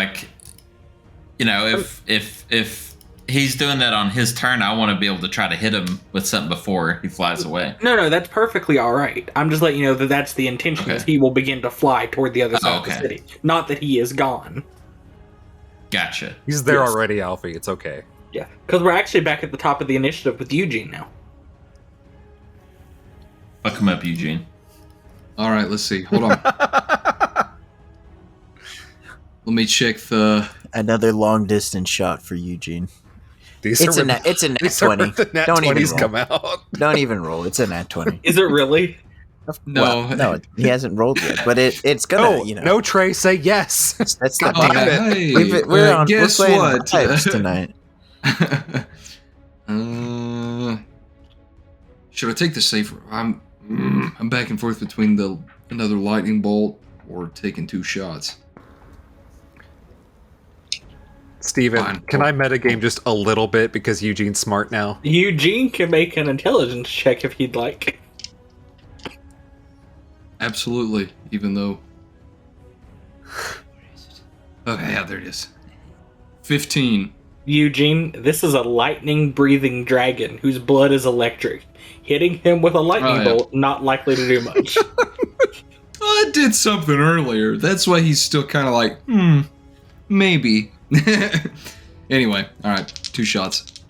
if he's doing that on his turn, I want to be able to try to hit him with something before he flies away. No, that's perfectly all right. I'm just letting you know that that's the intention. Okay. Is he will begin to fly toward the other side of the okay. city. Not that he is gone. Gotcha. He's there Yes. already, Alfie. It's okay. Yeah, because we're actually back at the top of the initiative with Eugene now. Fuck him up, Eugene. All right, let's see. Hold on. Let me check the. Another long distance shot for Eugene. These It's are a nat, it's a nat these are 20. when the nat Don't even 20s roll. come out. Don't even roll. It's a nat 20. Is it really? No. No, he hasn't rolled yet, but it's gonna, No, Trey, say yes. That's the God thing. damn it. Hey, We're guess playing what? vibes tonight. Should I take the safer? I'm back and forth between another lightning bolt or taking 2 shots. Steven, Fine. can I metagame just a little bit because Eugene's smart now? Eugene can make an intelligence check if he'd like. Absolutely. Even though. Okay, yeah, there it is. 15. Eugene, this is a lightning-breathing dragon whose blood is electric. Hitting him with a lightning bolt, not likely to do much. I did something earlier. That's why he's still kind of like, maybe. Anyway, all right, 2 shots.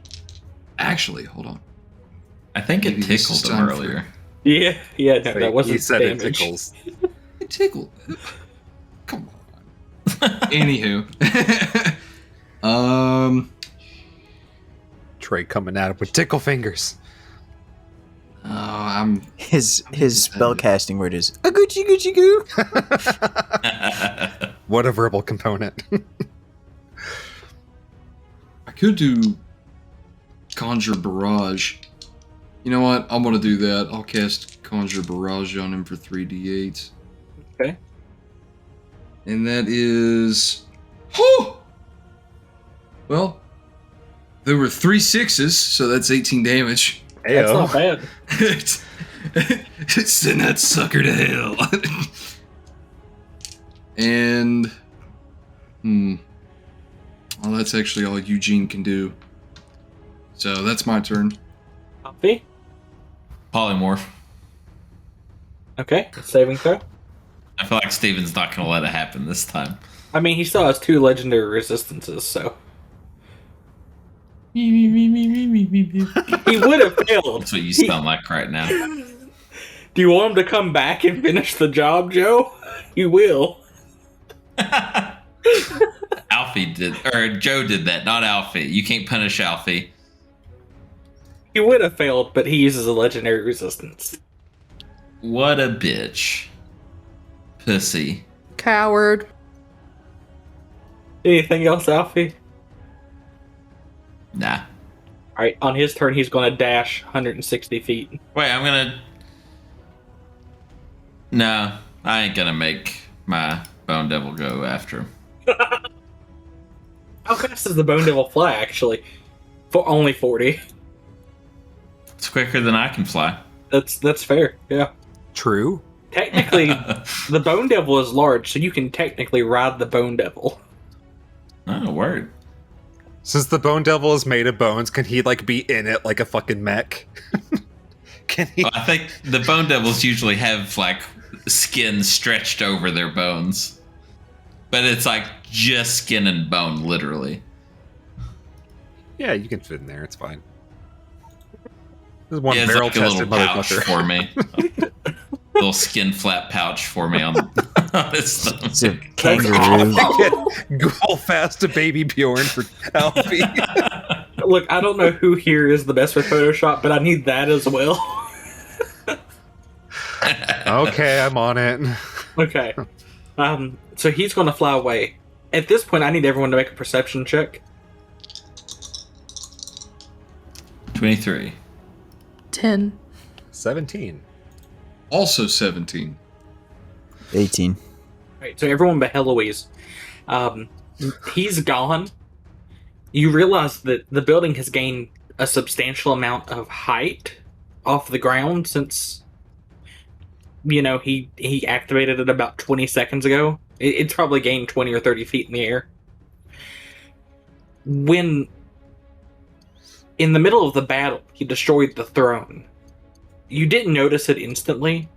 Actually, hold on. I think Maybe it this tickled is him time for- earlier. Yeah, no, that wasn't You said it damage. tickles. It tickled. Come on. Anywho. Trey coming at him with tickle fingers. Oh, I'm. His spell casting word is a Gucci Gucci goo. What a verbal component. I could do Conjure Barrage. You know what? I'm gonna do that. I'll cast Conjure Barrage on him for 3d8. Okay. And that is. Whew! Well, there were 3 6s, so that's 18 damage. That's not bad. Send that sucker to hell. And. Well, that's actually all Eugene can do. So that's my turn. Alfie? Polymorph. Okay, saving throw. I feel like Steven's not going to let it happen this time. I mean, he still has 2 legendary resistances, so. Me, me, me, me, me, me, me. He would have failed. That's what you sound like right now. Do you want him to come back and finish the job, Joe? He will. Alfie did, or Joe did that, not Alfie. You can't punish Alfie. He would have failed, but he uses a legendary resistance. What a bitch. Pussy. Coward. Anything else, Alfie? Nah. Alright, on his turn, he's going to dash 160 feet. Wait, I'm gonna... No, I ain't gonna make my Bone Devil go after him. How fast does the Bone Devil fly, actually? For only 40. It's quicker than I can fly. That's fair, yeah. True. Technically, the Bone Devil is large, so you can technically ride the Bone Devil. Oh, word. Since the Bone Devil is made of bones, can he like be in it like a fucking mech? Can he? Well, I think the Bone Devils usually have like skin stretched over their bones. But it's like just skin and bone, literally. Yeah, you can fit in there. It's fine. There's one He has like a little barrel-chested pouch motherfucker. for me. Little skin flap pouch for me on his stomach. It's a kangaroo. Go fast to baby Bjorn for Alfie. Look, I don't know who here is the best with Photoshop, but I need that as well. Okay, I'm on it. Okay. So he's going to fly away. At this point, I need everyone to make a perception check. 23. 10. 17. Also 17. 18. Right, so everyone but Heloise. He's gone. You realize that the building has gained a substantial amount of height off the ground since, you know, he activated it about 20 seconds ago. It's probably gained 20 or 30 feet in the air. When, in the middle of the battle, he destroyed the throne. You didn't notice it instantly,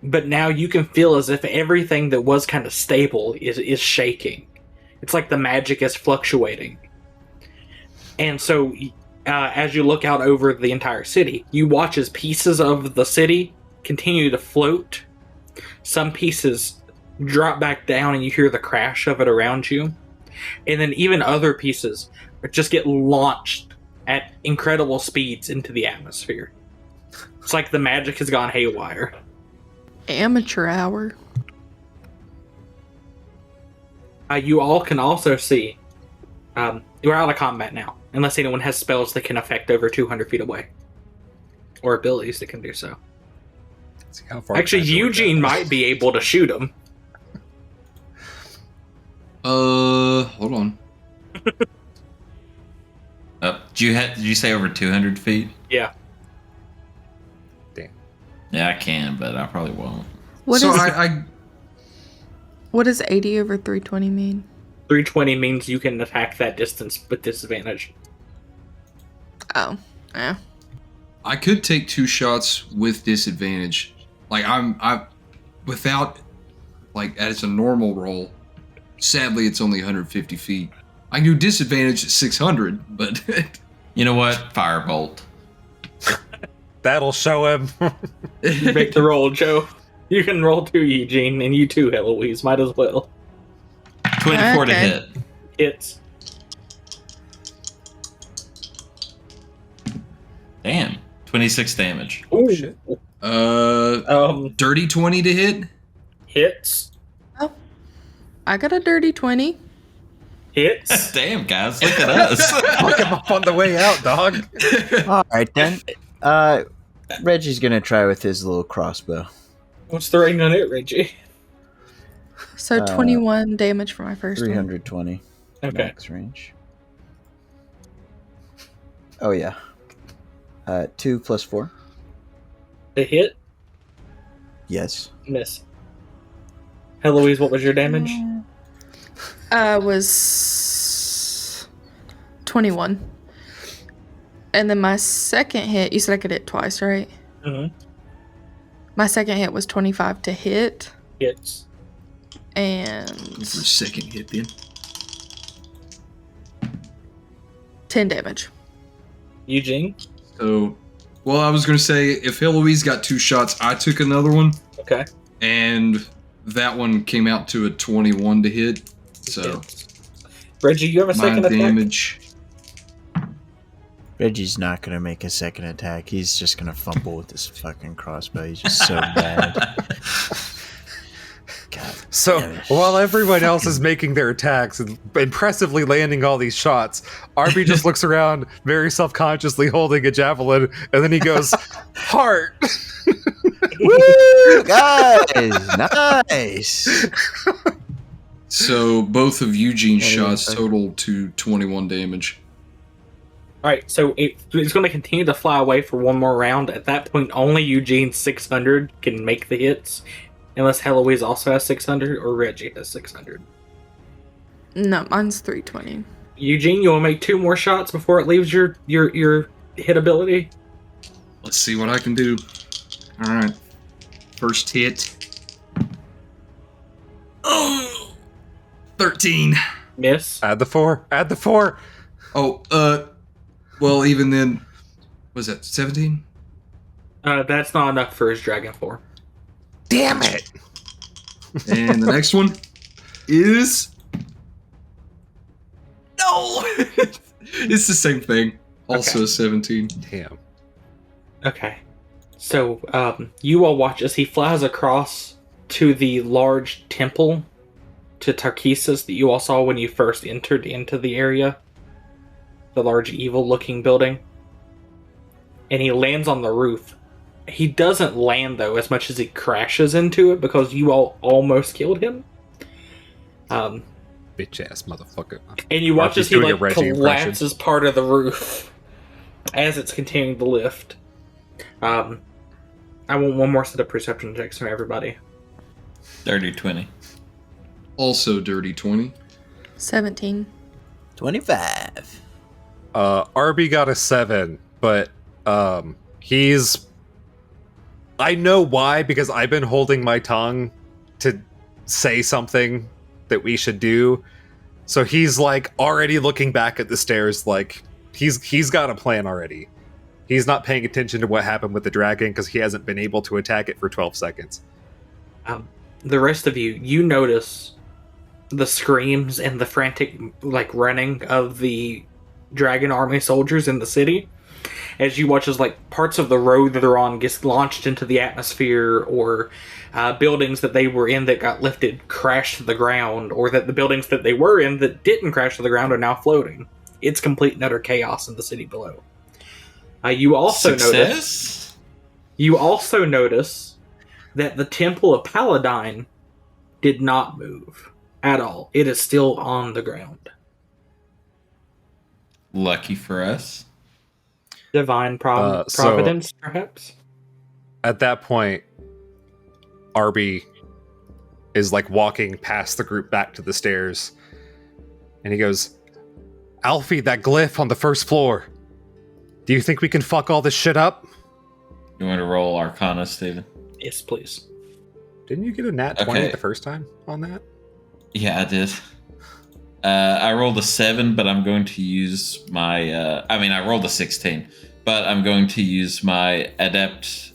but now you can feel as if everything that was kind of stable is shaking. It's like the magic is fluctuating. And so, as you look out over the entire city, you watch as pieces of the city continue to float. Some pieces drop back down and you hear the crash of it around you. And then even other pieces just get launched at incredible speeds into the atmosphere. It's like the magic has gone haywire. Amateur hour. You all can also see, we're out of combat now, unless anyone has spells that can affect over 200 feet away. Or abilities that can do so. See how far Actually, Eugene might be able to shoot him. Hold on. Did you say over 200 feet? Yeah. Damn. Yeah, I can, but I probably won't. What So is I what does 80 over 320 mean? 320 means you can attack that distance with disadvantage. Oh, yeah. I could take 2 shots with disadvantage. Like I'm without, like, as a normal roll. Sadly, it's only 150 feet. I can do disadvantage at 600, but You know what? Firebolt. That'll show him. You make the roll, Joe. You can roll 2, Eugene, and you too, Heloise. Might as well. 24 to Okay. hit. Hits. 26 damage. Ooh, shit. Dirty 20 to hit. hits, Oh, I got a dirty 20. hits. Damn, guys, look at us. Fuck him up on the way out, dog. All right then. Reggie's gonna try with his little crossbow. What's the rating on it, Reggie? So 21 damage for my first one. 320 Okay. max range. Oh yeah. 2 plus 4. The hit, Yes. miss. Heloise, what was your damage? Was 21. And then my second hit, you said I could hit twice, right? Mm-hmm. My second hit was 25 to hit. Hits. And Go for a second hit then. 10 damage. Eugene. So, well, I was going to say, if Heloise got 2 shots, I took another one, Okay. and that one came out to a 21 to hit. So, Hits. Reggie, you have a my second attack? damage. Reggie's not gonna make a second attack. He's just gonna fumble with this fucking crossbow. He's just so bad. God. So damn it. while everyone else is making their attacks and impressively landing all these shots, Arby just looks around very self-consciously holding a javelin, and then he goes, "Heart." Woo, guys, nice. So, both of Eugene's Yeah, shots yeah. total to 21 damage. All right, so it's going to continue to fly away for one more round. At that point, only Eugene's 600 can make the hits, unless Heloise also has 600 or Reggie has 600. No, mine's 320. Eugene, you want to make 2 more shots before it leaves your hit ability? Let's see what I can do. All right. First hit. Oh, 13. Miss. Add the 4. Add the 4. Oh, well, even then, was that 17? That's not enough for his Dragon 4. Damn it. And the next one is no. It's the same thing. Also Okay. 17. Damn. Okay. So, you all watch as he flies across to the large temple to Tarkesis that you all saw when you first entered into the area. The large evil-looking building. And he lands on the roof. He doesn't land, though, as much as he crashes into it because you all almost killed him. Bitch ass motherfucker. And you watch Arby's as he doing a like Reggie collapses part of the roof as it's continuing to lift. I want one more set of perception checks from everybody. Dirty 20. Also dirty 20. 17. 25. Arby got a 7, but he's. I know why, because I've been holding my tongue to say something that we should do. So he's like already looking back at the stairs, like he's got a plan already. He's not paying attention to what happened with the dragon because he hasn't been able to attack it for 12 seconds. The rest of you notice the screams and the frantic like running of the dragon army soldiers in the city as you watch as like parts of the road that they're on gets launched into the atmosphere, or buildings that they were in that got lifted crash to the ground, or that the buildings that they were in that didn't crash to the ground are now floating. It's complete and utter chaos in the city below. You also notice that the Temple of Paladine did not move at all. It is still on the ground. Lucky for us. Divine providence, perhaps? At that point, Arby is like walking past the group back to the stairs, and he goes, "Alfie, that glyph on the first floor. Do you think we can fuck all this shit up?" You want to roll Arcana, Steven? Yes, please. Didn't you get a nat 20 Okay. the first time on that? Yeah, I did. I rolled a 7, but I'm going to use my... I rolled a 16, but I'm going to use my Adept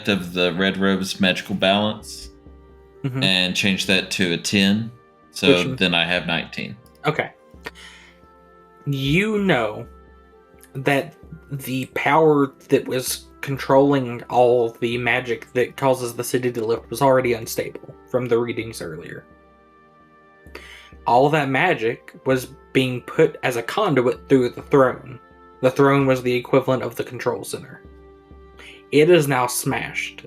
of the Red Robe's Magical Balance Mhm. and change that to a 10. Which So one? then I have 19. Okay. You know that the power that was controlling all the magic that causes the city to lift was already unstable from the readings earlier. All that magic was being put as a conduit through the throne. The throne was the equivalent of the control center. It is now smashed.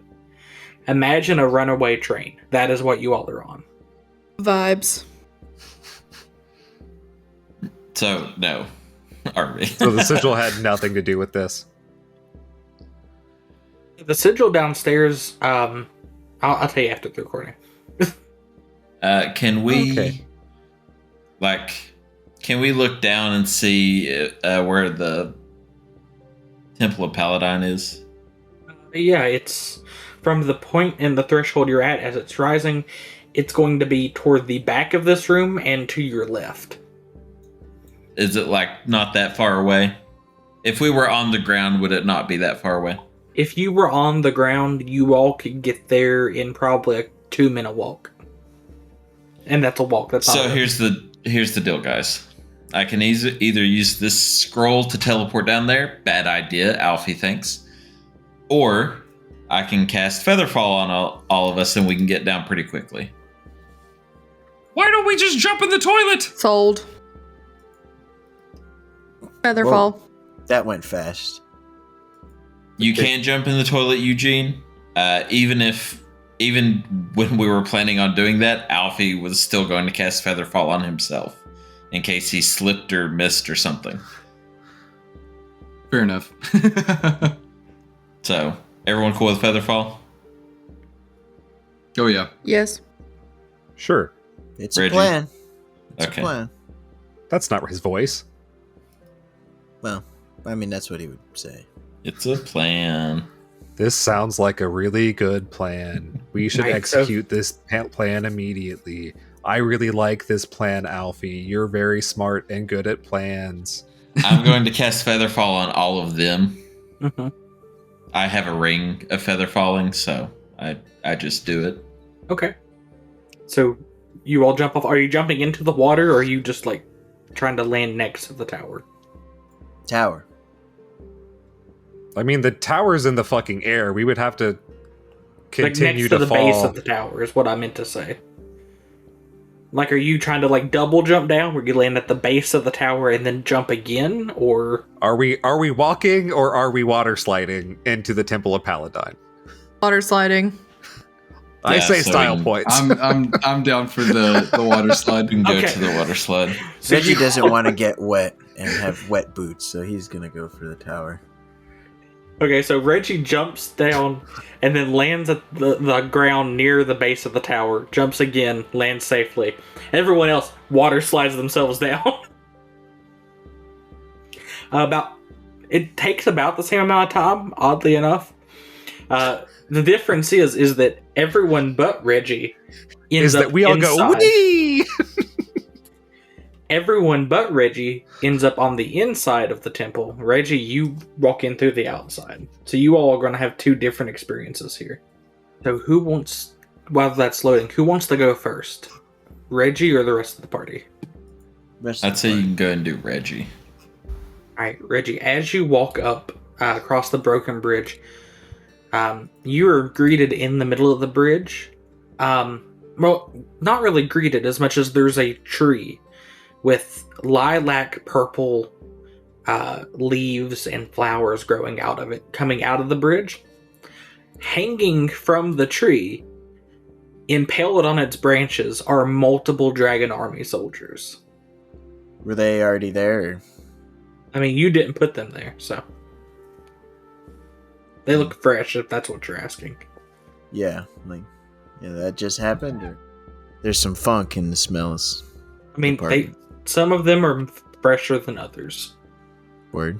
Imagine a runaway train. That is what you all are on. Vibes. So, no. Arby. So the sigil had nothing to do with this. The sigil downstairs, I'll tell you after the recording. Can we, Okay. can we look down and see where the Temple of Paladine is? Yeah, it's from the point in the threshold you're at as it's rising, it's going to be toward the back of this room and to your left. Is it not that far away? If we were on the ground, would it not be that far away? If you were on the ground, you all could get there in probably a 2-minute walk. And that's a walk. That's So not here's the deal, guys. I can either use this scroll to teleport down there. Bad idea, Alfie thinks. Or I can cast Featherfall on all of us and we can get down pretty quickly. Why don't we just jump in the toilet? Sold. Featherfall. That went fast. You can jump in the toilet, Eugene. Even when we were planning on doing that, Alfie was still going to cast Featherfall on himself in case he slipped or missed or something. Fair enough. So, everyone cool with Featherfall? Oh yeah. Yes. Sure. It's Reggie. a plan. It's Okay. a plan. That's not his voice. Well, I mean, that's what he would say. It's a plan. This sounds like a really good plan. We should Right, execute this plan immediately. I really like this plan, Alfie. You're very smart and good at plans. I'm going to cast Featherfall on all of them. Mhm. I have a ring of feather falling, so I just do it. Okay. So you all jump off. Are you jumping into the water, or are you just trying to land next to the tower? Tower. I mean, the tower's in the fucking air. We would have to continue next to the fall. base of the tower is what I meant to say. Are you trying to double jump down, where you land at the base of the tower and then jump again, or Are we walking or are we water sliding into the Temple of Paladine? Water sliding. I Yeah, say so style we- points. I'm down for the water slide. We can go Okay. to the water slide. So Reggie you- doesn't want to get wet and have wet boots, so he's gonna go for the tower. Okay, so Reggie jumps down and then lands at the ground near the base of the tower, jumps again, lands safely. Everyone else water slides themselves down. It takes about the same amount of time, oddly enough. The difference is that everyone but Reggie ends Is that up we all go, inside. wee! Everyone but Reggie ends up on the inside of the temple. Reggie, you walk in through the outside. So you all are going to have two different experiences here. So while that's loading, who wants to go first? Reggie or the rest of the party? Rest of I'd the say you party. can go and do Reggie. Alright, Reggie, as you walk up across the broken bridge, you are greeted in the middle of the bridge. Well, not really greeted as much as there's a tree with lilac purple leaves and flowers growing out of it, coming out of the bridge. Hanging from the tree, impaled on its branches, are multiple dragon army soldiers. Were they already there? Or? I mean, you didn't put them there, so. They look fresh, if that's what you're asking. Yeah, that just happened. Or there's some funk in the smells. I mean, Department. some of them are fresher than others. Word.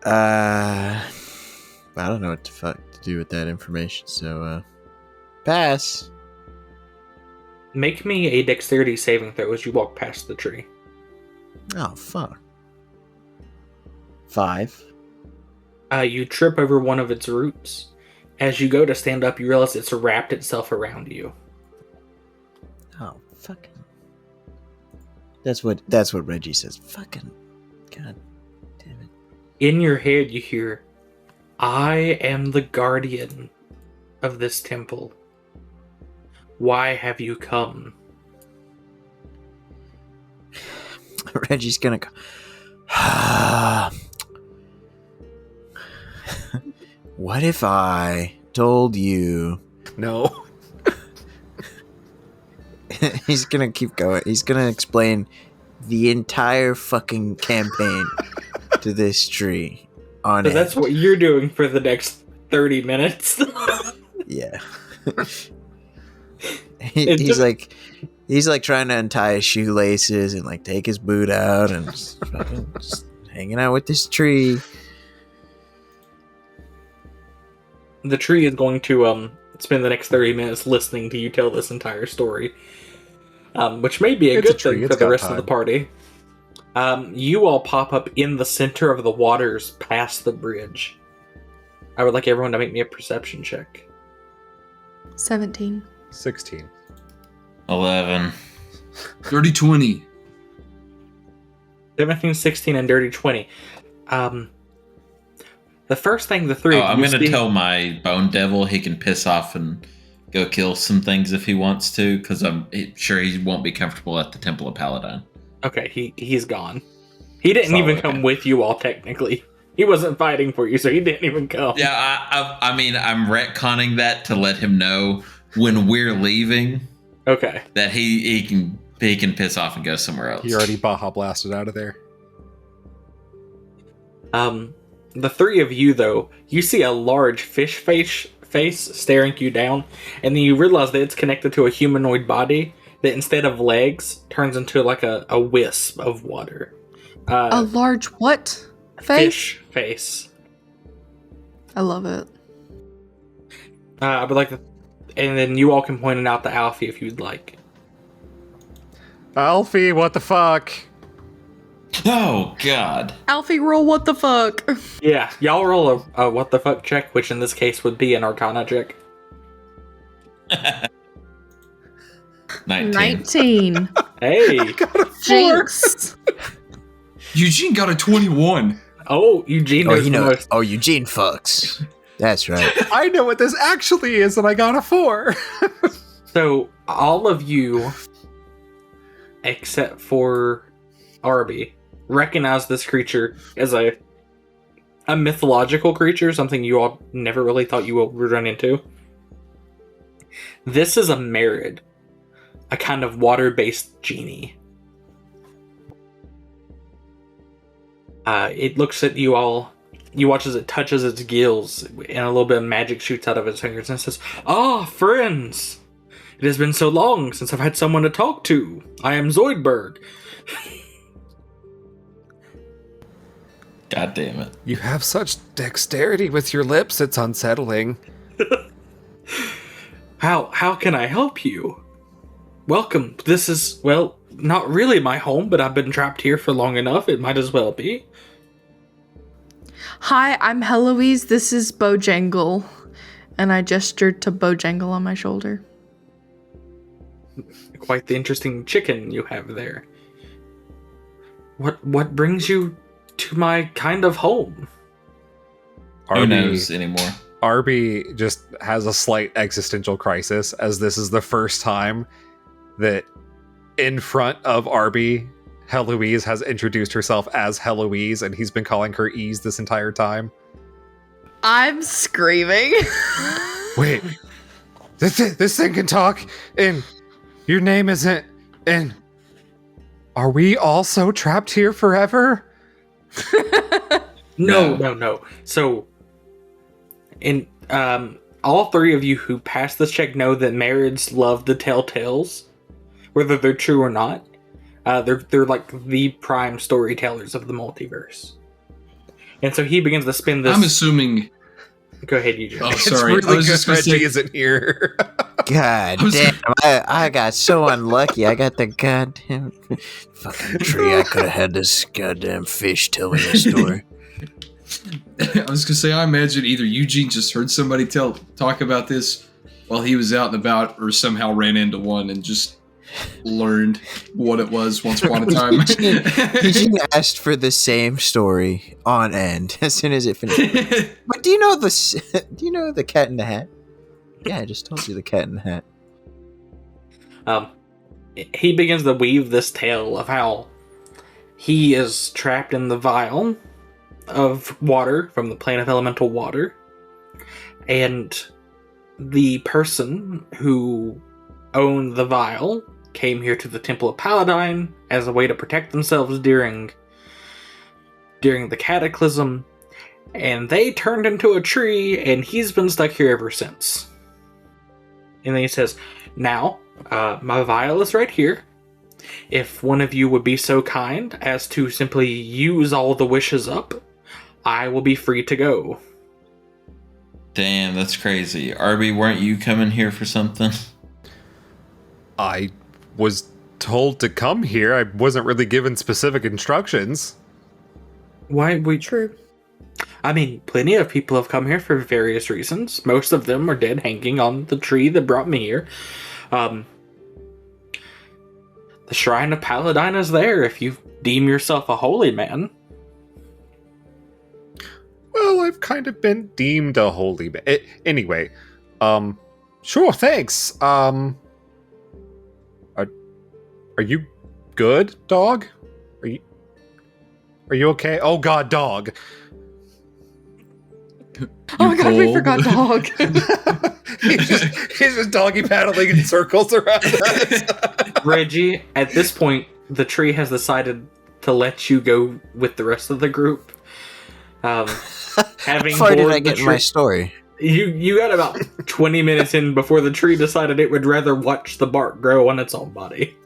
I don't know what the fuck to do with that information, so pass. Make me a dexterity saving throw as you walk past the tree. Oh fuck. 5. You trip over one of its roots. As you go to stand up, you realize it's wrapped itself around you. Oh fucking. That's what Reggie says. Fucking god damn it. In your head, you hear, "I am the guardian of this temple. Why have you come?" Reggie's gonna go. What if I told you? No. He's gonna keep going. He's gonna explain the entire fucking campaign to this tree on So it. that's what you're doing for the next 30 minutes. Yeah. It's he's just- like trying to untie his shoelaces and like take his boot out and just hanging out with this tree. The tree is going to spend the next 30 minutes listening to you tell this entire story, which may be a It's a good tree, thing it's for the got rest of the time. party. You all pop up in the center of the waters past the bridge. I would like everyone to make me a perception check. 17. 16. 11. Dirty 20. 17, 16, and dirty 20. The first thing the three Oh, of I'm you going to see- tell my bone devil he can piss off and go kill some things if he wants to, because I'm sure he won't be comfortable at the Temple of Paladine. Okay, he's gone. He didn't Solid, even okay. come with you all, technically. He wasn't fighting for you, so he didn't even come. Yeah, I mean, I'm retconning that to let him know when we're leaving Okay. that he can piss off and go somewhere else. He already Baja blasted out of there. The three of you, though, you see a large fish face staring you down, and then you realize that it's connected to a humanoid body that instead of legs turns into like a wisp of water. A large what? Face? Fish face. I love it. I would like to, and then you all can point it out to Alfie if you'd like. Alfie, what the fuck? Oh, God. Alfie, roll what the fuck? Yeah, y'all roll a what the fuck check, which in this case would be an Arcana check. 19. 19. Hey! Jinx. Eugene got a 21. Oh, Eugene knows the most. Oh, Eugene fucks. That's right. I know what this actually is, and I got a 4. So, all of you, except for Arby, recognize this creature as a mythological creature, something you all never really thought you would run into. This is a Merid, a kind of water-based genie. It looks at you all. You watch as it touches its gills, and a little bit of magic shoots out of its fingers, and it says, "Ah, friends! It has been so long since I've had someone to talk to. I am Zoidberg." God damn it. You have such dexterity with your lips, it's unsettling. How can I help you? Welcome. This is, well, not really my home, but I've been trapped here for long enough. It might as well be. Hi, I'm Heloise. This is Bojangle. And I gestured to Bojangle on my shoulder. Quite the interesting chicken you have there. What brings you to my kind of home? Who knows anymore? Arby just has a slight existential crisis, as this is the first time that in front of Arby, Heloise has introduced herself as Heloise, and he's been calling her Ease this entire time. I'm screaming. Wait, this thing can talk, and your name isn't. And are we also trapped here forever? No. So, all three of you who passed this check know that Marids love to tell tales, whether they're true or not. They're like the prime storytellers of the multiverse. And so he begins to spin this. I'm assuming. Go ahead, Eugene. Oh, It's sorry. really I was good just gonna Reggie say. isn't here. God damn, I got so unlucky. I got the goddamn fucking tree. I could have had this goddamn fish telling a story. I was gonna say, I imagine either Eugene just heard somebody talk about this while he was out and about, or somehow ran into one and just learned what it was once upon a time. Eugene asked for the same story on end as soon as it finished. But do you know the Cat in the Hat? Yeah, I just told you the Cat in the Hat. He begins to weave this tale of how he is trapped in the vial of water from the plane of elemental water, and the person who owned the vial came here to the Temple of Paladine as a way to protect themselves during the cataclysm, and they turned into a tree, and he's been stuck here ever since. And then he says, now, my vial is right here. If one of you would be so kind as to simply use all the wishes up, I will be free to go. Damn, that's crazy. Arby, weren't you coming here for something? I was told to come here. I wasn't really given specific instructions. Why we... True. I mean, plenty of people have come here for various reasons. Most of them are dead hanging on the tree that brought me here. The Shrine of Paladine is there if you deem yourself a holy man. Well, I've kind of been deemed a holy man. Anyway, sure, thanks. Are you good, dog? Are you okay? Oh God, dog. Oh my God, we forgot dog. he's just doggy paddling in circles around us. Reggie, at this point, the tree has decided to let you go with the rest of the group. Having How far did I bored the get in my story? You got about 20 minutes in before the tree decided it would rather watch the bark grow on its own body.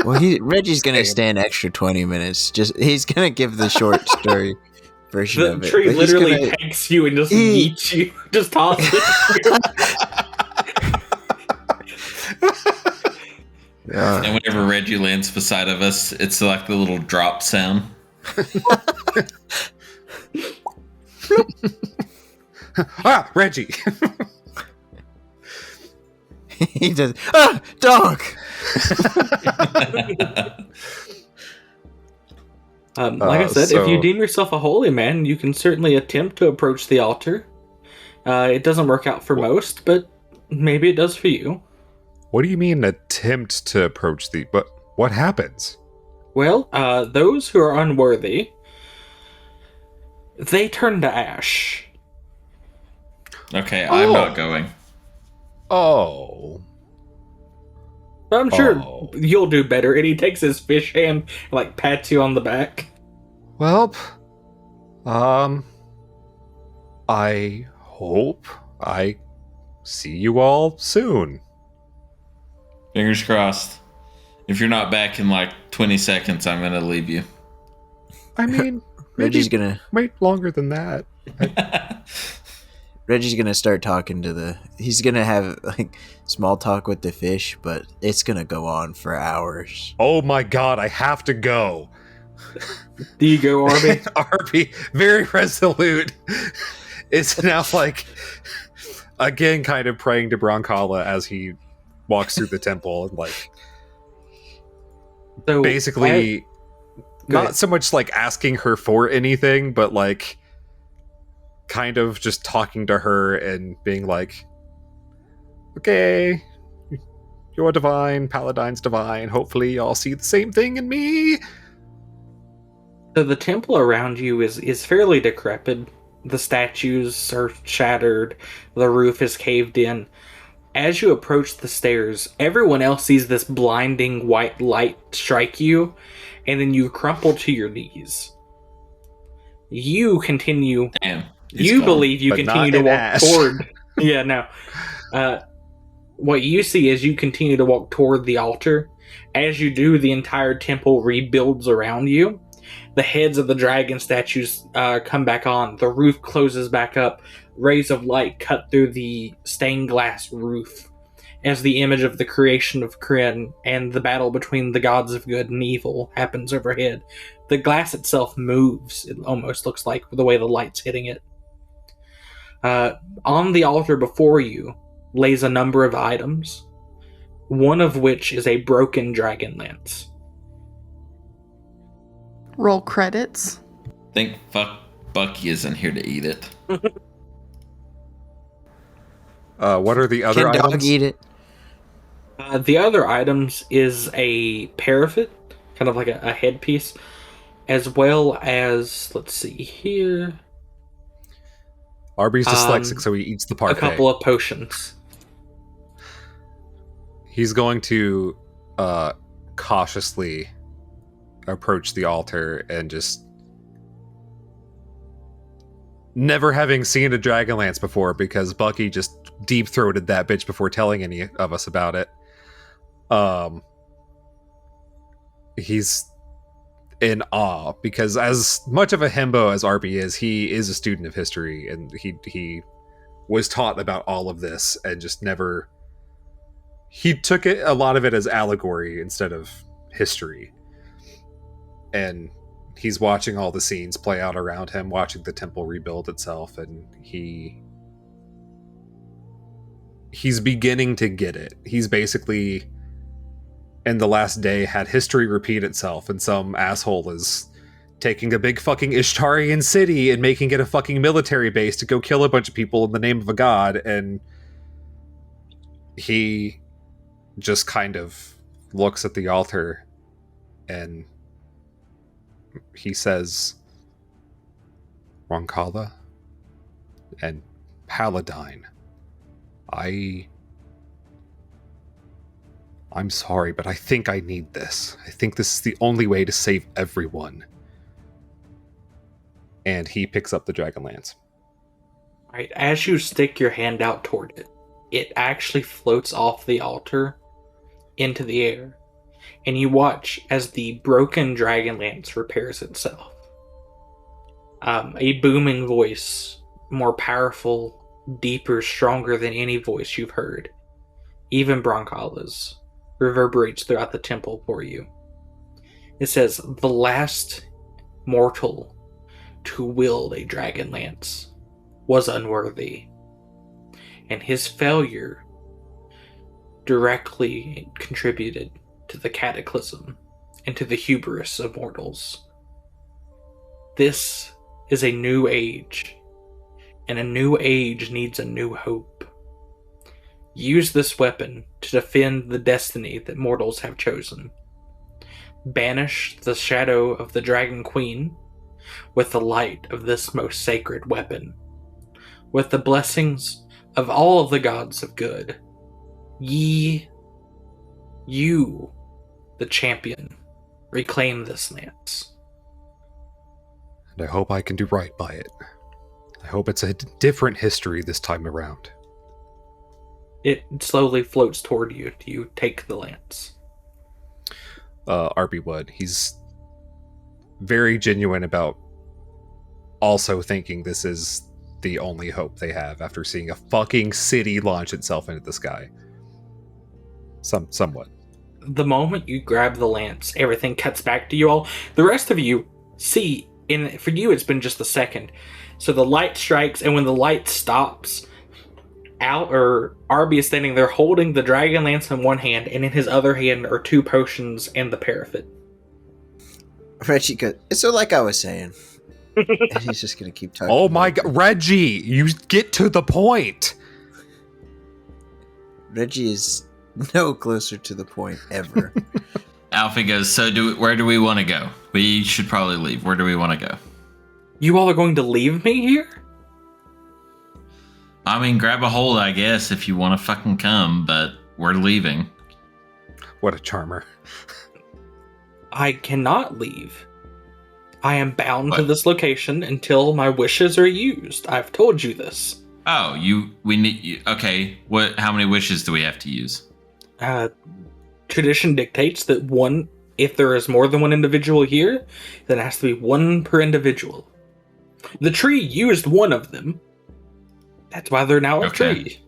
Well, Reggie's gonna stay an extra 20 minutes. He's gonna give the short story version The of it. tree but he's literally gonna- takes you and just yeets you, just tosses you. And whenever Reggie lands beside of us, it's like the little drop sound. Reggie. He does. Dog. Like I said, if you deem yourself a holy man, you can certainly attempt to approach the altar. It doesn't work out for most, but maybe it does for you. What do you mean attempt to approach the... But what happens? Well, those who are unworthy, they turn to ash. Okay, I'm not going. Oh. But I'm sure you'll do better. And he takes his fish hand and, like, pats you on the back. Well, I hope I see you all soon. Fingers crossed. If you're not back in like 20 seconds, I'm going to leave you. I mean, Reggie's maybe gonna wait longer than that. Reggie's gonna start talking to he's gonna have like small talk with the fish, but it's gonna go on for hours. Oh my God, I have to go. Do you go, Arby? Arby, very resolute, is now like again kind of praying to Broncala as he walks through the temple and like So basically Go not ahead. so much like asking her for anything, but like kind of just talking to her and being like, okay, you're divine, Paladine's divine, hopefully y'all see the same thing in me. So the temple around you is fairly decrepit. The statues are shattered. The roof is caved in. As you approach the stairs, everyone else sees this blinding white light strike you, and then you crumple to your knees. You continue... Damn. You believe you But continue not to in walk ash. toward... Yeah, no. What you see is you continue to walk toward the altar. As you do, the entire temple rebuilds around you. The heads of the dragon statues come back on. The roof closes back up. Rays of light cut through the stained glass roof as the image of the creation of Kryn and the battle between the gods of good and evil happens overhead. The glass itself moves, it almost looks like, the way the light's hitting it. On the altar before you lays a number of items. one of which is a broken dragon lance. Roll credits. Think Bucky isn't here to eat it. What are the other Can dog items? eat it? The other items is a parapet, kind of like a headpiece, as well as, let's see here, Arby's dyslexic, so he eats the a parfait. couple of potions. He's going to cautiously approach the altar and just, never having seen a Dragonlance before, because Bucky just deep-throated that bitch before telling any of us about it. He's in awe, because as much of a himbo as Arby is, he is a student of history, and he was taught about all of this, and just never... He took it, a lot of it, as allegory instead of history. And he's watching all the scenes play out around him, watching the temple rebuild itself, and he's beginning to get it. He's basically, in the last day, had history repeat itself, and some asshole is taking a big fucking Ishtarian city and making it a fucking military base to go kill a bunch of people in the name of a god, and he just kind of looks at the altar and he says, Roncalla and Paladine, I'm sorry, but I think I need this. I think this is the only way to save everyone. And he picks up the Dragonlance. Alright, as you stick your hand out toward it, it actually floats off the altar into the air, and you watch as the broken Dragonlance repairs itself. A booming voice, more powerful, deeper, stronger than any voice you've heard, even Broncalla's, reverberates throughout the temple for you. It says, "The last mortal to wield a Dragonlance was unworthy, and his failure directly contributed to the cataclysm and to the hubris of mortals. This is a new age, and a new age needs a new hope. Use this weapon to defend the destiny that mortals have chosen. Banish the shadow of the Dragon Queen with the light of this most sacred weapon. With the blessings of all of the gods of good, you, the champion, reclaim this lance." And I hope I can do right by it. I hope it's a different history this time around. It slowly floats toward you. Do you take the lance? Arby would. He's very genuine about also thinking this is the only hope they have after seeing a fucking city launch itself into the sky. Somewhat. The moment you grab the lance, everything cuts back to you all. The rest of you see, for you it's been just a second. So the light strikes, and when the light stops, Arby is standing there holding the dragon lance in one hand, and in his other hand are 2 potions and the parapet. Reggie goes, so like I was saying. And he's just going to keep talking. Oh my god, Reggie, you get to the point. Reggie is no closer to the point ever. Alfie goes, so where do we want to go? We should probably leave. Where do we want to go? You all are going to leave me here? I mean, grab a hold, I guess, if you want to fucking come, but we're leaving. What a charmer. I cannot leave. I am bound to this location until my wishes are used. I've told you this. Oh, we need, okay, how many wishes do we have to use? Tradition dictates that if there is more than one individual here, then it has to be 1 per individual. The tree used 1 of them. That's why they're now a tree.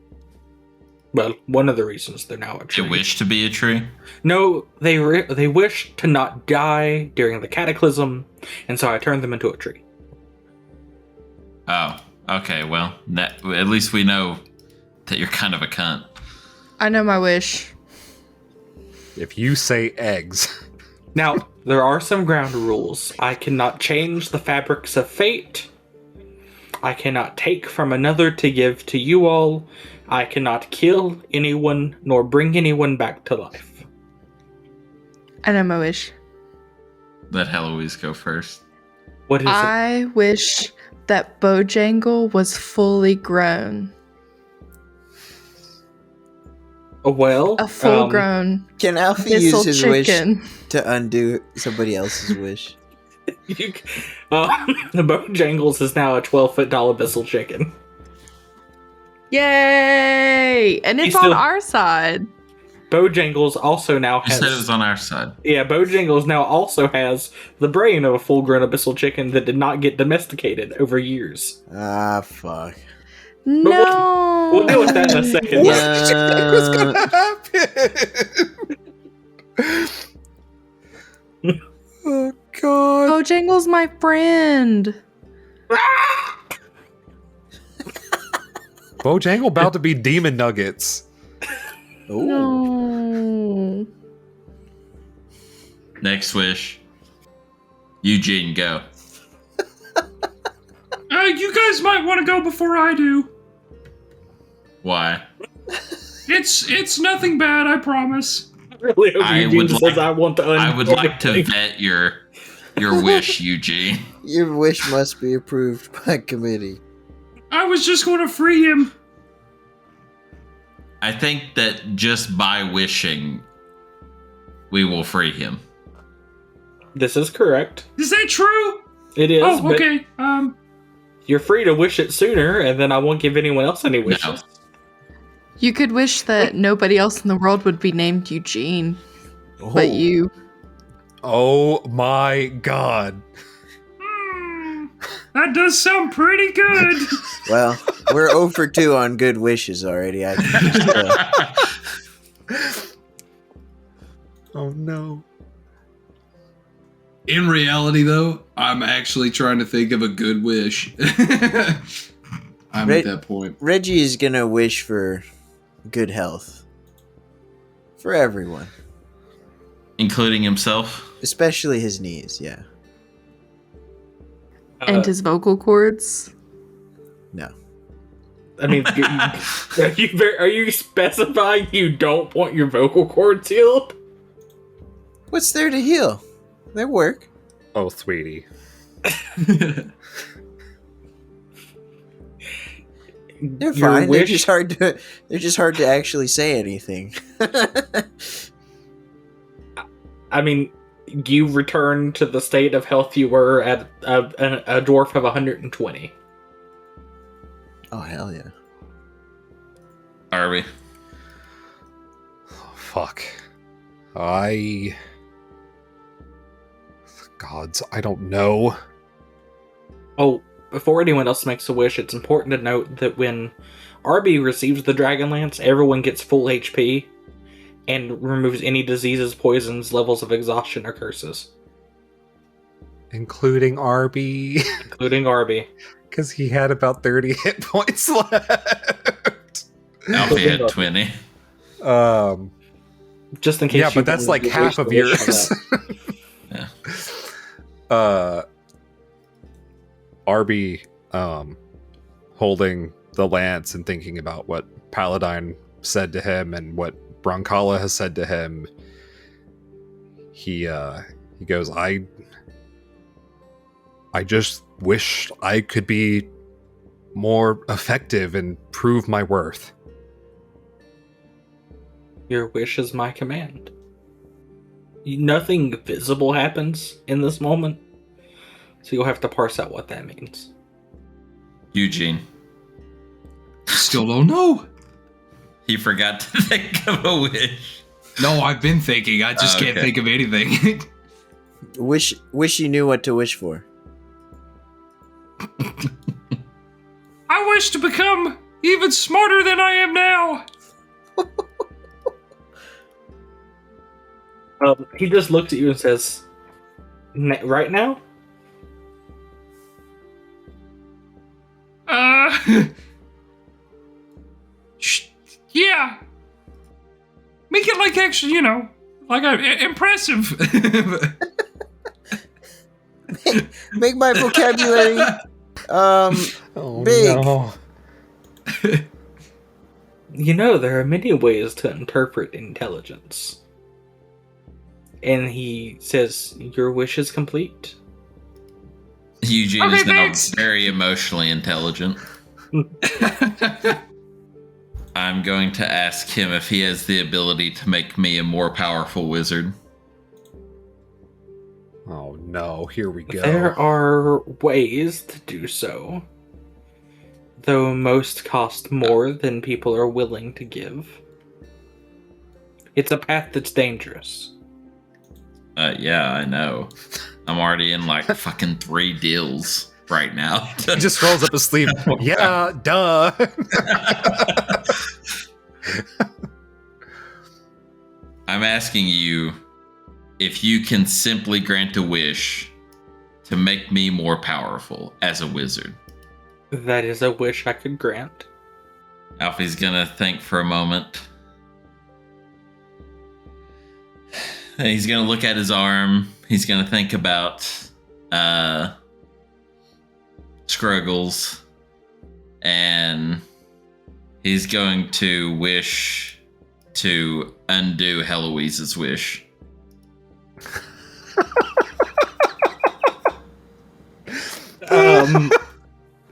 Well, one of the reasons they're now a tree. They wish to be a tree? No, they wish to not die during the cataclysm, and so I turned them into a tree. Oh, okay, well, at least we know that you're kind of a cunt. I know my wish. If you say eggs. Now, there are some ground rules. I cannot change the fabrics of fate. I cannot take from another to give to you all. I cannot kill anyone nor bring anyone back to life. I know my wish. Let Heloise go first. What is it? I wish that Bojangle was fully grown. Well, A full grown Can Alfie missile use his chicken. wish to undo somebody else's wish? the Bojangles is now a 12-foot tall abyssal chicken. Yay! And it's still- on our side. Bojangles also now You has... said it was on our side. Yeah, Bojangles now also has the brain of a full-grown abyssal chicken that did not get domesticated over years. Ah, fuck. No. We'll deal with that in a second. What did you think was gonna happen? Oh god. Bojangle's my friend. Bojangle about to be demon nuggets. Ooh. No. Next wish. Eugene, go. You guys might want to go before I do. Why? It's nothing bad, I promise. I really hope I Eugene would says like- I want to I would like to vet your wish, Eugene. Your wish must be approved by committee. I was just going to free him. I think that just by wishing, we will free him. This is correct. Is that true? It is, Oh, but okay. you're free to wish it sooner, and then I won't give anyone else any wishes. No. You could wish that nobody else in the world would be named Eugene, but you. Oh my god. That does sound pretty good. Well, we're 0 for 2 on good wishes already. I can just, Oh no. In reality, though, I'm actually trying to think of a good wish. I'm Right. at that point. Reggie is gonna wish for good health. For everyone. Including himself. Especially his knees, yeah. And his vocal cords. No. I mean, are you specifying you don't want your vocal cords healed? What's there to heal? They work. Oh, sweetie. They're Your fine. wish- They're just hard to actually say anything. I mean, you return to the state of health you were at a dwarf of 120. Oh hell yeah. Arby. Oh, fuck. Gods, I don't know. Oh, before anyone else makes a wish, it's important to note that when Arby receives the Dragon Lance, everyone gets full HP and removes any diseases, poisons, levels of exhaustion, or curses, Including Arby. including Arby. Because he had about 30 hit points left. Alfie had 20. Just in case. Yeah, you but that's wanted like to half wish of the wish for yours. that. Arby holding the lance and thinking about what Paladine said to him and what Broncala has said to him. He goes, I just wish I could be more effective and prove my worth. Your wish is my command. Nothing visible happens in this moment, so you'll have to parse out what that means. Eugene. Still don't know. He forgot to think of a wish. No, I've been thinking. I just can't Okay. think of anything. Wish you knew what to wish for. I wish to become even smarter than I am now. He just looks at you and says, right now? Yeah. Make it like actually, Impressive. Make my vocabulary big. No. You know, there are many ways to interpret intelligence. And he says, your wish is complete. Eugene Okay, is now thanks. very emotionally intelligent. I'm going to ask him if he has the ability to make me a more powerful wizard. Oh no, here we go. There are ways to do so. Though most cost more than people are willing to give. It's a path that's dangerous. Yeah, I know. I'm already in like fucking 3 deals right now. He just rolls up his sleeve. Yeah, duh. I'm asking you if you can simply grant a wish to make me more powerful as a wizard. That is a wish I could grant. Alfie's gonna think for a moment. He's gonna look at his arm. He's gonna think about Scruggles. And he's going to wish to undo Heloise's wish.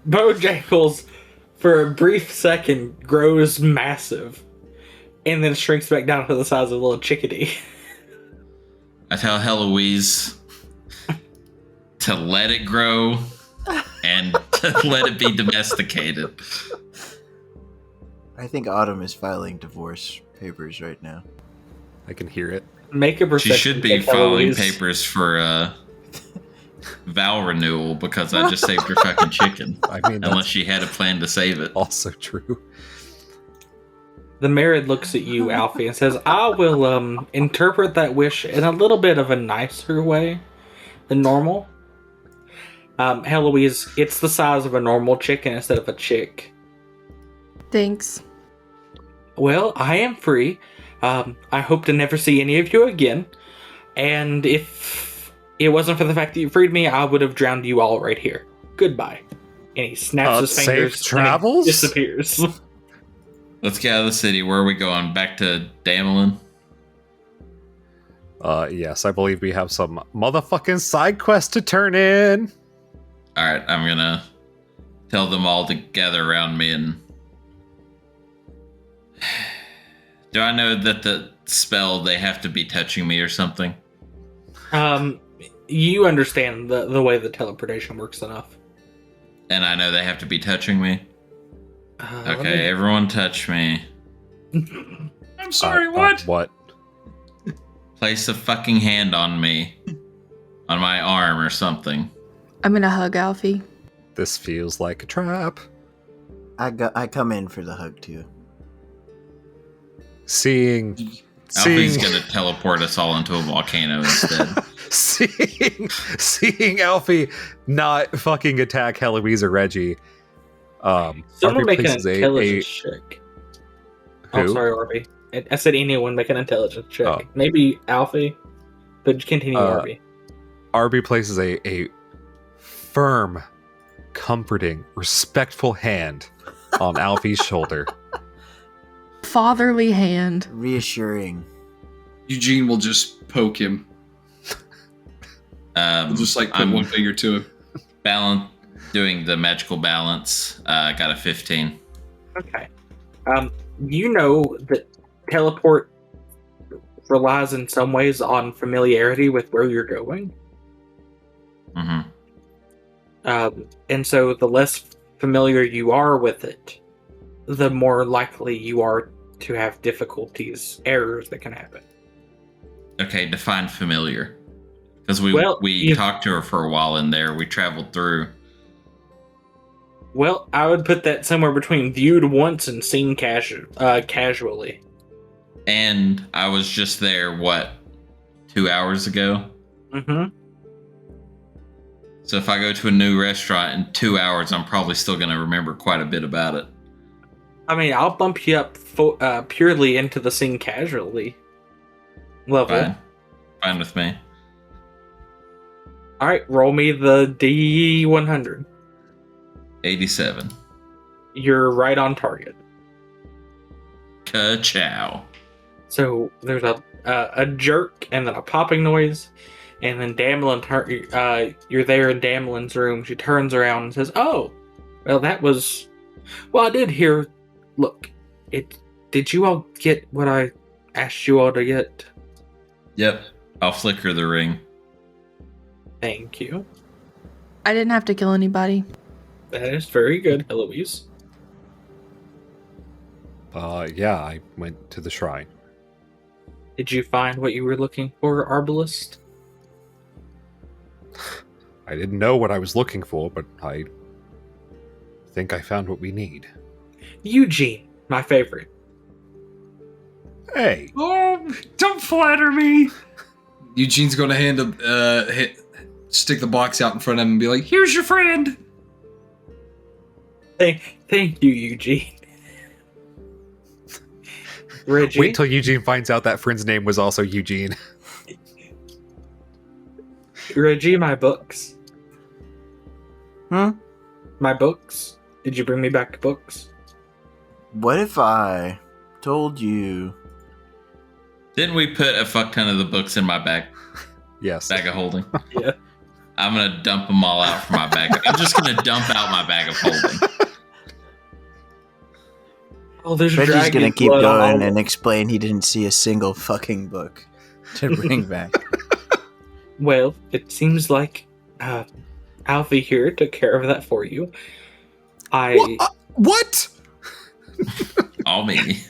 Bojangles, for a brief second, grows massive. And then shrinks back down to the size of a little chickadee. I tell Heloise to let it grow and to let it be domesticated. I think Autumn is filing divorce papers right now. I can hear it. Make a She perception should be check, filing Eloise. papers for vow renewal because I just saved her fucking chicken. I mean, Unless that's she had a plan to save it. also true. The Marid looks at you, Alfie, and says, I will interpret that wish in a little bit of a nicer way than normal. Heloise, it's the size of a normal chicken instead of a chick. Thanks. Well, I am free. I hope to never see any of you again. And if it wasn't for the fact that you freed me, I would have drowned you all right here. Goodbye. And he snaps his Safe fingers travels? and he disappears. Let's get out of the city. Where are we going? Back to Damelin? Yes, I believe we have some motherfucking side quests to turn in. Alright, I'm gonna tell them all to gather around me and... Do I know that the spell, they have to be touching me or something? You understand the way the teleportation works enough. And I know they have to be touching me? Let Okay, me- everyone touch me. I'm sorry, what? What? Place a fucking hand on me. On my arm or something. I'm gonna hug Alfie. This feels like a trap. I come in for the hug too. Seeing Alfie's gonna teleport us all into a volcano instead. seeing Alfie not fucking attack Heloise or Reggie. Someone Arby make an places intelligence check. Oh, Who? sorry, Arby. I said anyone make an intelligence check. Oh. Maybe Alfie, but continue, Arby. Arby places a firm, comforting, respectful hand on Alfie's shoulder. Fatherly hand. Reassuring. Eugene will just poke him. He'll just like put I'm one finger to him. doing the magical balance. Got a 15. Okay. You know that teleport relies in some ways on familiarity with where you're going. Mm-hmm. And so the less familiar you are with it, the more likely you are to have difficulties, errors that can happen. Okay, define familiar. Because Well, we you- talked to her for a while in there. We traveled through. Well, I would put that somewhere between viewed once and seen casually. And I was just there, 2 hours ago? Mm-hmm. So if I go to a new restaurant in 2 hours, I'm probably still going to remember quite a bit about it. I mean, I'll bump you up purely into the scene casually. level. Fine with me. All right, roll me the D100. 87. You're right on target. Ka-chow. So there's a jerk and then a popping noise, and then you're there in Damlin's room. She turns around and says, "Oh, well, that was. Well, I did hear. Look, did you all get what I asked you all to get?" Yep. I'll flicker the ring. Thank you. I didn't have to kill anybody. That is very good, Eloise. Yeah, I went to the shrine. Did you find what you were looking for, Arbalist? I didn't know what I was looking for, but I think I found what we need. Eugene, my favorite. Hey! Oh, don't flatter me. Eugene's going to stick the box out in front of him and be like, Here's your friend. Thank you, Eugene. Reggie. Wait till Eugene finds out that friend's name was also Eugene. Reggie, my books. Huh? My books. Did you bring me back books? What if I told you? Didn't we put a fuck ton of the books in my bag Yes. of holding? Yeah. I'm gonna dump them all out from my bag. I'm just gonna dump out my bag of holding. Oh, there's Reggie's dragon gonna keep blood all going and explain he didn't see a single fucking book to bring back. Well, it seems like Alfie here took care of that for you. What? All me.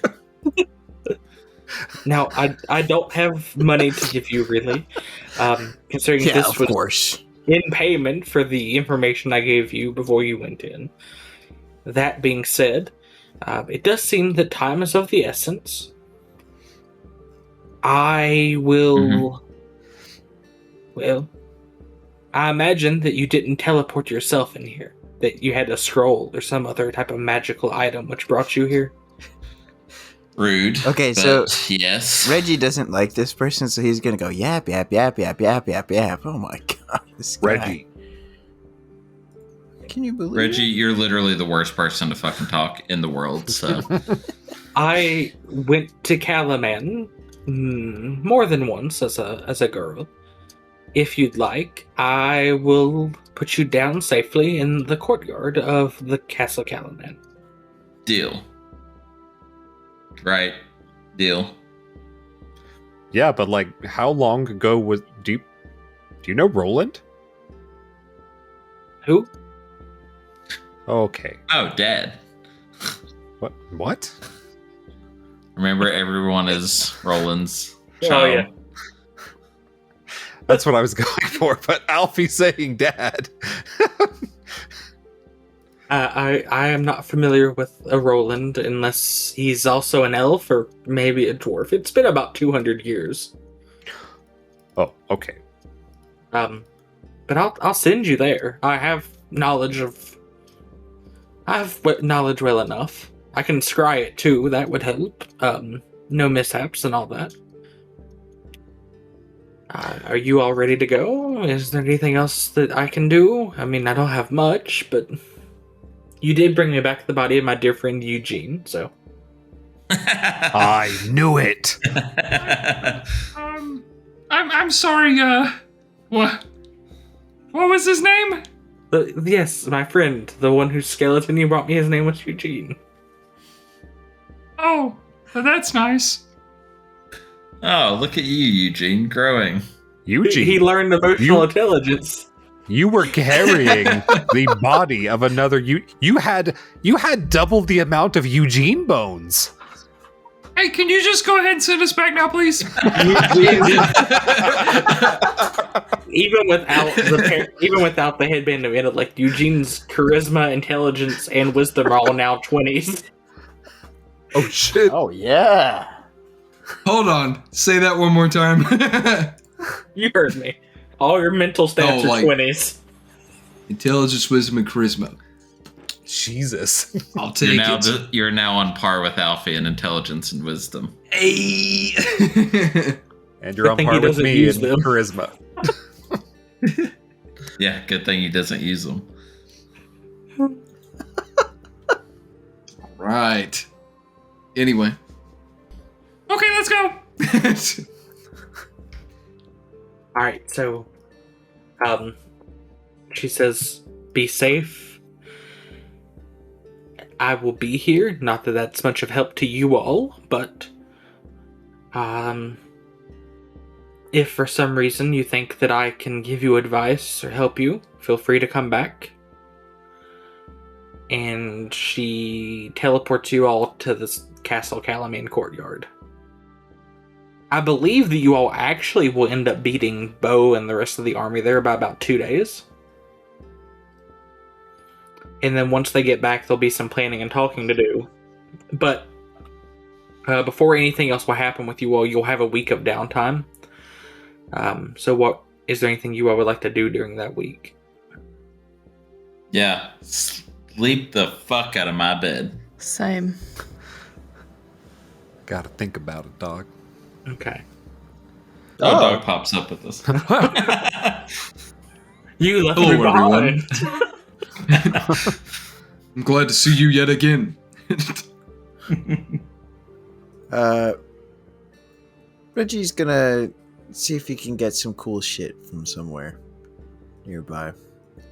Now, I don't have money to give you, really. Considering Yeah, this of was course. in payment for the information I gave you before you went in. That being said, it does seem that time is of the essence. I will... Well, I imagine that you didn't teleport yourself in here. That you had a scroll or some other type of magical item which brought you here. Rude. Okay, but so yes. Reggie doesn't like this person, so he's gonna go yap yap yap yap yap yap yap. Oh my god, this guy. Reggie. Can you believe Reggie, it? you're literally the worst person to fucking talk in the world, so. I went to Calaman more than once as a girl. If you'd like, I will put you down safely in the courtyard of the Castle Calaman. Deal. Right. Deal. Yeah, but like, how long ago was... Do you know Roland? Who? Okay. Oh, Dad. What? Remember, everyone is Roland's Oh, child. yeah. That's what I was going for, but Alfie saying dad. I am not familiar with a Roland unless he's also an elf or maybe a dwarf. It's been about 200 years. Oh, okay. But I'll send you there. I have knowledge well enough. I can scry it too. That would help. No mishaps and all that. Are you all ready to go? Is there anything else that I can do? I mean, I don't have much, but you did bring me back the body of my dear friend Eugene, so. I knew it. I'm sorry, what was his name? Yes, my friend, the one whose skeleton you brought me, his name was Eugene. Oh, that's nice. Oh, look at you, Eugene, growing. Eugene, He learned emotional intelligence. you were carrying the body of another you had double the amount of Eugene bones. Hey, can you just go ahead and send us back now, please? Even without the headband of intellect, Eugene's charisma, intelligence, and wisdom are all now 20s. Oh shit. Oh yeah. Hold on. Say that one more time. You heard me. All your mental stats Oh, are like- 20s. Intelligence, wisdom, and charisma. Jesus. I'll take it. You're now on par with Alfie in intelligence and wisdom. Hey. And you're Good on thing par he with doesn't me use in them. charisma. Yeah, good thing he doesn't use them. Right. Anyway. Okay, let's go. All right, so, she says, "Be safe. I will be here. Not that that's much of help to you all, but, if for some reason you think that I can give you advice or help you, feel free to come back." And she teleports you all to this Castle Calamine courtyard. I believe that you all actually will end up beating Bo and the rest of the army there by about 2 days. And then once they get back, there'll be some planning and talking to do. But before anything else will happen with you all, you'll have a week of downtime. So what is there anything you all would like to do during that week? Yeah, sleep the fuck out of my bed. Same. Gotta think about it, dog. Okay. Oh, dog pops up with us. You left Hello, me everyone. behind. I'm glad to see you yet again. Reggie's gonna see if he can get some cool shit from somewhere nearby.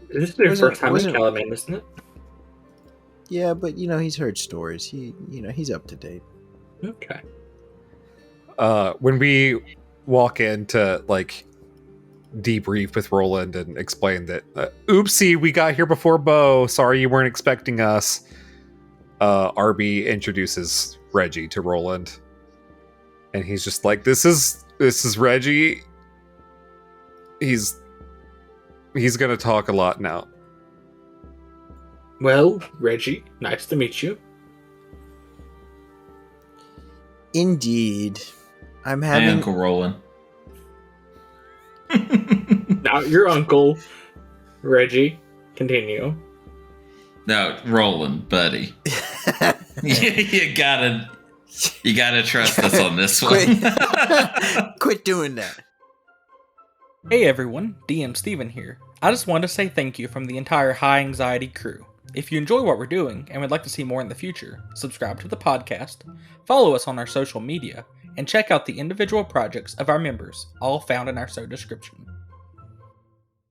This is your Wasn't- first time in wasn't- Calamine, isn't it? Yeah, but he's heard stories. He's up to date. Okay. When we walk in to like debrief with Roland and explain that oopsie, we got here before Bo, sorry you weren't expecting us, Arby introduces Reggie to Roland, and he's just like, this is Reggie. He's gonna talk a lot now. Well, Reggie, nice to meet you. Indeed. I'm Hey, having Uncle Roland. Not your uncle, Reggie. Continue. No, Roland, buddy. you gotta trust us on this one. Quit doing that. Hey everyone, DM Steven here. I just wanted to say thank you from the entire High Anxiety crew. If you enjoy what we're doing and would like to see more in the future, subscribe to the podcast, follow us on our social media, and check out the individual projects of our members, all found in our show description.